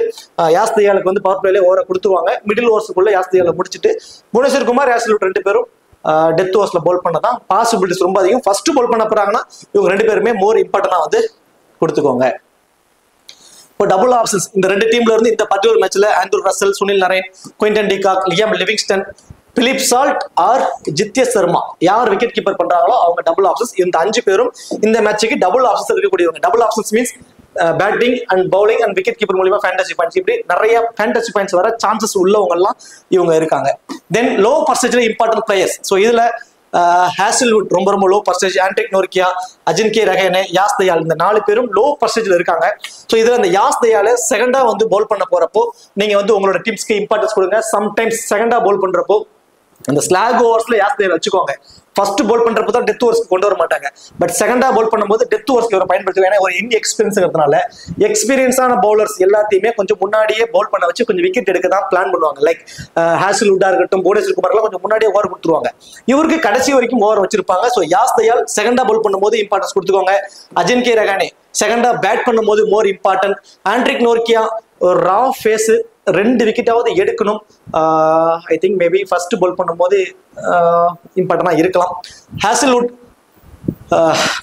யாஸ் தயாலுக்கு வந்து பவர் பிளேல ஓவரை கொடுத்துருவாங்க. மிடில் ஓவர்ஸுக்குள்ள யாஸ் தயால முடிச்சுட்டு புவனேஸ்வர் குமார், ஹாசில்வுட் 2 பேரும் டெத் ஓவர்ஸ்ல போல் பண்ணதான் பாசிபிலிட்டிஸ் ரொம்ப அதிகம். ஃபர்ஸ்ட் போல் பண்ண போறாங்கன்னா இவங்க 2 பேருமே மோர் இம்பார்ட்டன்டா வந்து கொடுத்துக்கோங்க. டபுள் ஆப்ஷன்ஸ் இந்த 2 டீம்ல இருந்து இந்த பர்டிகுலர் மேட்ச்ல Andre Russell, Sunil Narine, Quinton de Kock, Liam Livingstone, Philip Salt or Jitesh Sharma யார் விக்கெட் கீப்பர் பண்றாங்களோ அவங்க டபுள் ஆப்ஷன்ஸ். இந்த 5 பேரும் இந்த மேட்சுக்கு டபுள் ஆப்ஷன்ஸ் இருக்கக்கூடியவங்க. Double options means batting and bowling and wicket keeper மூலியமா ஃபேண்டசி பாயிண்ட்ஸ், இப்படி நிறைய ஃபேண்டசி பாயிண்ட்ஸ் வர சான்சஸ் உள்ளவங்க எல்லாம் இவங்க இருக்காங்க. தென் லோ பர்சன்டேஜ்ல இம்பார்ட்டன்ட் பிளேயர்ஸ். ஸோ இதுல ஹாசில்வுட் ரொம்ப ரொம்ப low percentage, Anrich Nortje, Ajinkya Rahane, Yash Dayal இந்த 4 பேரும் லோ பர்சன்டேஜ்ல இருக்காங்க. ஸோ இதுல இந்த யாஸ் தயால செகண்டா வந்து பவுல் பண்ண போறப்போ நீங்க வந்து உங்களோட டீம்ஸ்க்கு இம்பார்ட்டன்ஸ் கொடுங்க. சம்டைம்ஸ் செகண்டா பவுல் பண்றப்போ அந்த ஸ்லாக் ஓவர்ஸ்ல யாஸ்தேர் வச்சுக்கோங்க. ஃபர்ஸ்ட் போல் பண்றப்ப தான் டெத் ஓவர்ஸ்க்கு கொண்டு வர மாட்டாங்க. பட் செகண்டா போல் பண்ணும்போது டெத் ஓவர்ஸ்க்கு இவரை பயன்படுத்துவாங்க. ஏன்னா ஒரு இன்எக்ஸ்பீரியன்ஸ்ங்கிறதுனால எக்ஸ்பீரியன்ஸான பவுலர்ஸ் எல்லாத்தையுமே கொஞ்சம் முன்னாடியே பவுல் பண்ண வச்சு கொஞ்சம் விக்கெட் எடுக்க தான் பிளான் பண்ணுவாங்க. லைக் ஹாசில்வுட்டா இருக்கட்டும், புவனேஸ்வர் குமார்லாம் கொஞ்சம் முன்னாடியே ஓவர் கொடுத்துருவாங்க. இவருக்கு கடைசி வரைக்கும் ஓவர் வச்சிருப்பாங்க. ஸோ யாஸ்தயால் செகண்டா போல் பண்ணும்போது இம்பார்ட்டன்ஸ் கொடுத்துக்கோங்க. அஜின்கே ரஹானே செகண்டா பேட் பண்ணும்போது மோர் இம்பார்ட்டன்ட். ஆண்ட்ரிக் நோர்கியா ஒரு ரா ஃபேஸ் 2 விக்கெட்டாவது எடுக்கணும். I think maybe first ball பண்ணும்போது இம்பார்ட்டன்டா இருக்கலாம். ஹாசில்வுட்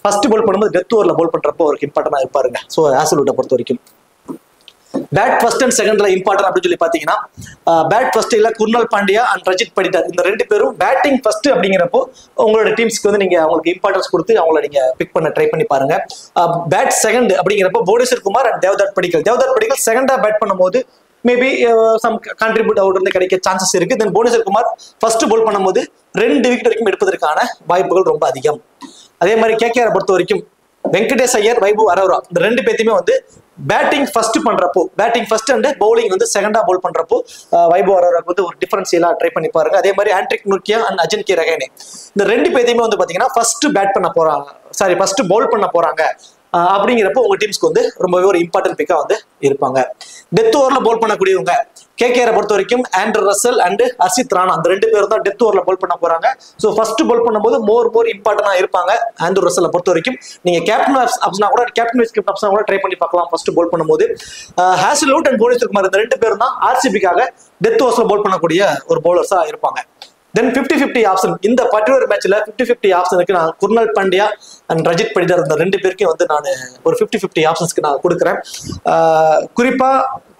ஃபர்ஸ்ட் பால் பண்ணும்போது டெத் ஓவர்ல பால் பண்றப்போ அவருக்கு இம்பார்ட்டன்டா இருப்பாருங்க. ஸோ ஹாசில்வுட்டை பொறுத்த வரைக்கும் பேட் ஃபர்ஸ்ட் அண்ட் செகண்ட்ல இம்பார்ட்டன் அப்படின்னு சொல்லி பாத்தீங்கன்னா, பேட் ஃபர்ஸ்ட் இல்ல குர்னல் பாண்டியா அண்ட் ரஜித் படிடார் இந்த 2 பேரும் பேட்டிங் ஃபர்ஸ்ட் அப்படிங்கிறப்போ உங்களோட டீம்ஸ்க்கு வந்து நீங்க அவங்களுக்கு இம்பார்ட்டன்ஸ் கொடுத்து அவங்கள நீங்க பிக் பண்ண ட்ரை பண்ணி பாருங்க. பேட் செகண்ட் அப்படிங்கிறப்போ Bhubaneswar Kumar and Devdutt Padikkal செகண்டா bat பண்ணும்போது மேபி சம் கான்ட்ரிபியூட் அவுட் வந்து கிடைக்க சான்சஸ் இருக்கு. தென் புவனேஸ்வர் குமார் ஃபர்ஸ்ட் பால் பண்ணும்போது 2 விக்கெட் வரைக்கும் எடுப்பதற்கான வாய்ப்புகள் ரொம்ப அதிகம். அதே மாதிரி கேகேஆர் பொறுத்த வரைக்கும் வெங்கடேஷ் ஐயர், வைபவ் அரோரா இந்த 2 பேத்தையுமே வந்து பேட்டிங் ஃபர்ஸ்ட் பண்றப்போ, பேட்டிங் ஃபர்ஸ்ட் அண்ட் பவுலிங் வந்து செகண்டா பவுல் பண்றப்போ வைபவ் அரோராக்கு வந்து ஒரு டிஃபரன்ஷியலா ட்ரை பண்ணி பாருங்க. அதே மாதிரி Anrich Nortje and Ajinkya Rahane இந்த 2 பேத்தையுமே வந்து பாத்தீங்கன்னா ஃபர்ஸ்ட் பேட் பண்ண போறாங்க, ஃபர்ஸ்ட் பவுல் பண்ண போறாங்க அப்படிங்கிறப்போ உங்க டீம்ஸ்க்கு வந்து ரொம்பவே ஒரு இம்பார்ட்டன்ட் பிக்கா வந்து இருப்பாங்க. டெத் ஓவர்ல பவுல் பண்ணக்கூடியவங்க கேகேஆர் பொறுத்த வரைக்கும் Andrew Russell and Harshit Rana அந்த 2 பேரும் தான் டெத் ஓவர்ல பவுல் பண்ண போறாங்க. ஸோ ஃபர்ஸ்ட் பவுல் பண்ணும்போது மோர் இம்பார்ட்டன்டா இருப்பாங்க. ஆண்ட்ரூ ரசலை பொறுத்த வரைக்கும் நீங்க கேப்டன் ஆப்ஷனா கூட ட்ரை பண்ணி பார்க்கலாம். ஃபர்ஸ்ட் பவுல் பண்ணும்போது ஹாசில்வுட் அண்ட் புவனேஸ்வர் குமார் இந்த 2 பேரும் தான் ஆர்சிபிக்காக டெத் ஓவர்ஸ்ல பவுல் பண்ணக்கூடிய ஒரு பவுலர்ஸா இருப்பாங்க. தென் 50-50 ஆப்ஷன் இந்த பர்டிகுலர் மேட்ச்ல 50-50 ஆப்ஷனுக்கு நான் குர்னல் பாண்டியா அண்ட் ரஜித் படிடார் இந்த 2 பேருக்கும் வந்து நான் ஒரு 50-50 ஆப்ஷன்ஸ்க்கு நான் கொடுக்குறேன். குறிப்பா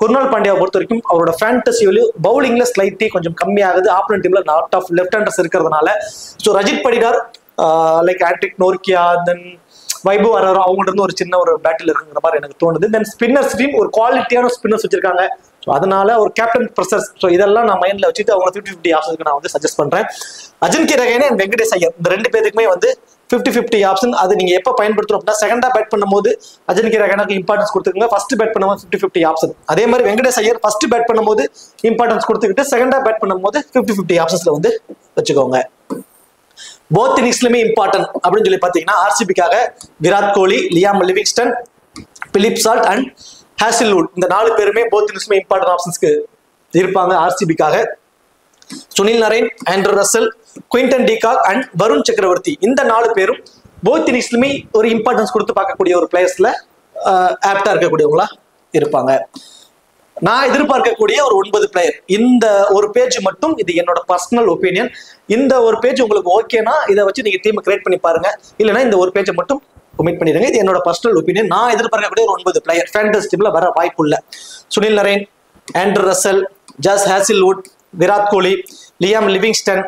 குர்னல் பாண்டியாவை பொறுத்த வரைக்கும் அவரோட ஃபேண்டசி வேல்யூ பவுலிங்ல ஸ்லைட்லி கொஞ்சம் கம்மியாகுது. ஆப்போனன்ட் டீம்ல நாட் ஆஃப் லெஃப்ட் ஹேண்டர்ஸ் இருக்கிறதுனால. So Rajat Patidar like Anrich Nortje then Vaibhav Arora அவங்கள்ட்ட இருந்து ஒரு சின்ன ஒரு பேட்டில் இருக்குங்கிற மாதிரி எனக்கு தோணுது. தென் ஸ்பின்னர்ஸ் டீம் ஒரு குவாலிட்டியான ஸ்பின்னர்ஸ் வச்சிருக்காங்க. ஸோ அதனால ஒரு கேப்டன் ப்ரெஷர்ஸ் ஸோ இதெல்லாம் நான் மைண்ட்ல வச்சுட்டு அவங்க 50-50 ஆப்ஷனுக்கு நான் வந்து சஜஸ்ட் பண்றேன். அஜின்கே ரஹானே அண்ட் வெங்கடேஷ் ஐயர் இந்த 2 பேருக்குமே வந்து 50-50 ஆப்ஷன். அது நீங்க எப்போ பயன்படுத்தணும் அப்படின்னா செகண்டா பேட் பண்ணும்போது அஜின்கே ரஹானேக்கு இம்பார்ட்டன்ஸ் கொடுத்துக்கோங்க. ஃபர்ஸ்ட் பேட் பண்ணும்போது 50-50 ஆப்ஷன். அதே மாதிரி வெங்கடேஷ் ஐயர் ஃபர்ஸ்ட் பேட் பண்ணும்போது இம்பார்ட்டன்ஸ் கொடுத்துக்கிட்டு செகண்டா பேட் பண்ணும்போது 50-50 ஆப்ஷன்ஸ்ல வந்து வச்சுக்கோங்க. போத் இன்னிங்ஸ்லுமே இம்பார்ட்டன்ட் அப்படின்னு சொல்லி பாத்தீங்கன்னா ஆர்சிபிக்காக Virat Kohli, Liam Livingstone, Philip Salt and Hazlewood இந்த 4 பேருமே போத் இன்னிங்ஸ்லுமே இம்பார்ட்டன்ட் ஆப்ஷன்ஸ்க்கு இருப்பாங்க. ஆர்சிபிக்காக Sunil Narine, Andre Russell, Quinton de Kock and Varun Chakravarthy இந்த 4 பேரும் போத் இன்னிங்ஸ்லுமே ஒரு இம்பார்ட்டன்ஸ் கொடுத்து பார்க்கக்கூடிய ஒரு பிளேயர்ஸ்ல ஆப்டா இருக்கக்கூடியவங்களா இருப்பாங்க. நான் எதிர்பார்க்கக்கூடிய ஒரு 9 பிளேயர் இந்த ஒரு பேஜ் மட்டும், இது என்னோட பர்சனல் ஒப்பீனியன். இந்த ஒரு பேஜ் உங்களுக்கு ஓகேனா இதை வச்சு நீங்க டீம் கிரியேட் பண்ணி பாருங்க. இல்லைன்னா இந்த ஒரு பேஜை மட்டும் ஒமிட் பண்ணிடுங்க. இது என்னோட பர்சனல் ஒப்பீனியன். நான் எதிர்பார்க்கக்கூடிய ஒரு 9 பிளேயர் ஃபேண்டசி டீம்ல வர வாய்ப்பு இல்ல. Sunil Narine, Andre Russell, Josh Hazlewood, Virat Kohli, Liam Livingstone,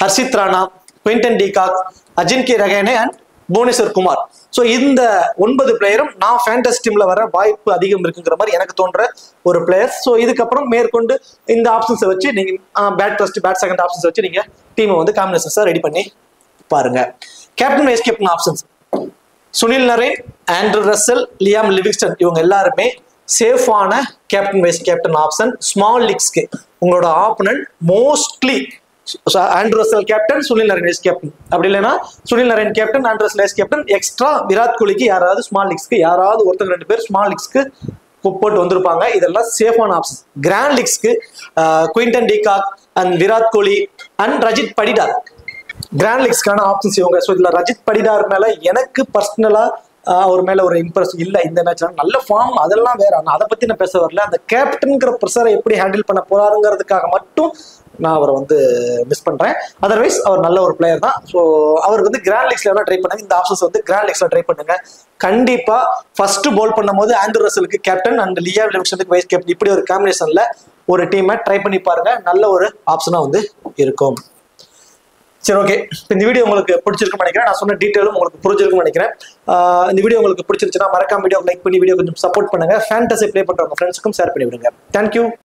Harshit Rana, Quinton de Kock, Ajinkya Rahane and Bhuvneshwar Kumar. So இந்த 9 பிளேயரும் நான் ஃபேண்டசி டீம்ல வர வாய்ப்பு அதிகம் இருக்குங்கிற மாதிரி எனக்கு தோன்ற ஒரு பிளேயர்ஸ். ஸோ இதுக்கப்புறம் மேற்கொண்டு இந்த ஆப்ஷன்ஸை வச்சு நீங்க bat first bat second options வச்சு நீங்க டீமை வந்து காம்பினேஷன்ஸை ரெடி பண்ணி பாருங்க. Captain vice captain options Sunil Narine, Andre Russell, Liam Livingstone இவங்க எல்லாருமே சேஃபான captain vice captain option. Small லீக்ஸ்க்கு உங்களோட opponent mostly Andre Russell captain, Sunil Narine vice captain, அப்படி இல்லைன்னா Sunil Narine captain, Andre Russell vice captain, extra Virat கோலிக்கு யாராவது ஸ்மால் லீக்ஸ்க்கு யாராவது ஒருத்தங்க 2 பேர் ஸ்மால் லீக்ஸ்க்கு போட்டு வந்திருப்பாங்க. இதெல்லாம் சேஃபான ஆப்ஷன். கிராண்ட் லீக்ஸ்க்கு Quinton de Kock and Virat Kohli and Rajat Patidar grand லீக்ஸ்க்கான ஆப்ஷன்ஸ் இவங்க. ஸோ இதுல ரஜித் படிடார் மேல எனக்கு பர்சனலா அவர் மேல ஒரு இம்ப்ரெஸ் இல்ல. இந்த மேட்ச்ல நல்ல ஃபார்ம் அதெல்லாம் வேற, அதை பத்தி நான் பேச வரல. அந்த கேப்டன்ங்கிற ப்ரெஷரை எப்படி ஹேண்டில் பண்ண போறாருங்கிறதுக்காக மட்டும் நான் அவரை வந்து மிஸ் பண்றேன். அதர்வைஸ் அவர் நல்ல ஒரு பிளேயர் தான். ஸோ அவருக்கு வந்து கிராண்ட் லீக்ஸ்ல ட்ரை பண்ணுங்க. இந்த ஆப்ஷன்ஸ் வந்து கிராண்ட் லீக்ஸ்ல ட்ரை பண்ணுங்க. கண்டிப்பா ஃபர்ஸ்ட் பவுல் பண்ணும் போது ஆண்ட்ரூ ரசலுக்கு கேப்டன் அண்ட் லியாம் லிவிங்ஸ்டனுக்கு வைஸ் கேப்டன் இப்படி ஒரு காம்பினேஷன்ல ஒரு டீமை ட்ரை பண்ணி பாருங்க. நல்ல ஒரு ஆப்ஷனா வந்து இருக்கும். சரி, ஓகே. இந்த வீடியோ உங்களுக்கு பிடிச்சிருக்குன்னு நினைக்கிறேன். நான் சொன்ன டீட்டெயிலும் உங்களுக்கு புரிஞ்சிருக்குன்னு நினைக்கிறேன். இந்த வீடியோ உங்களுக்கு பிடிச்சிருச்சுன்னா மறக்காம வீடியோ லைக் பண்ணி வீடியோ கொஞ்சம் சப்போர்ட் பண்ணுங்க. ஃபேண்டசி ப்ளே பண்றவங்க ஃப்ரெண்ட்ஸுக்கும் ஷேர் பண்ணி விடுங்க. தேங்க்யூ.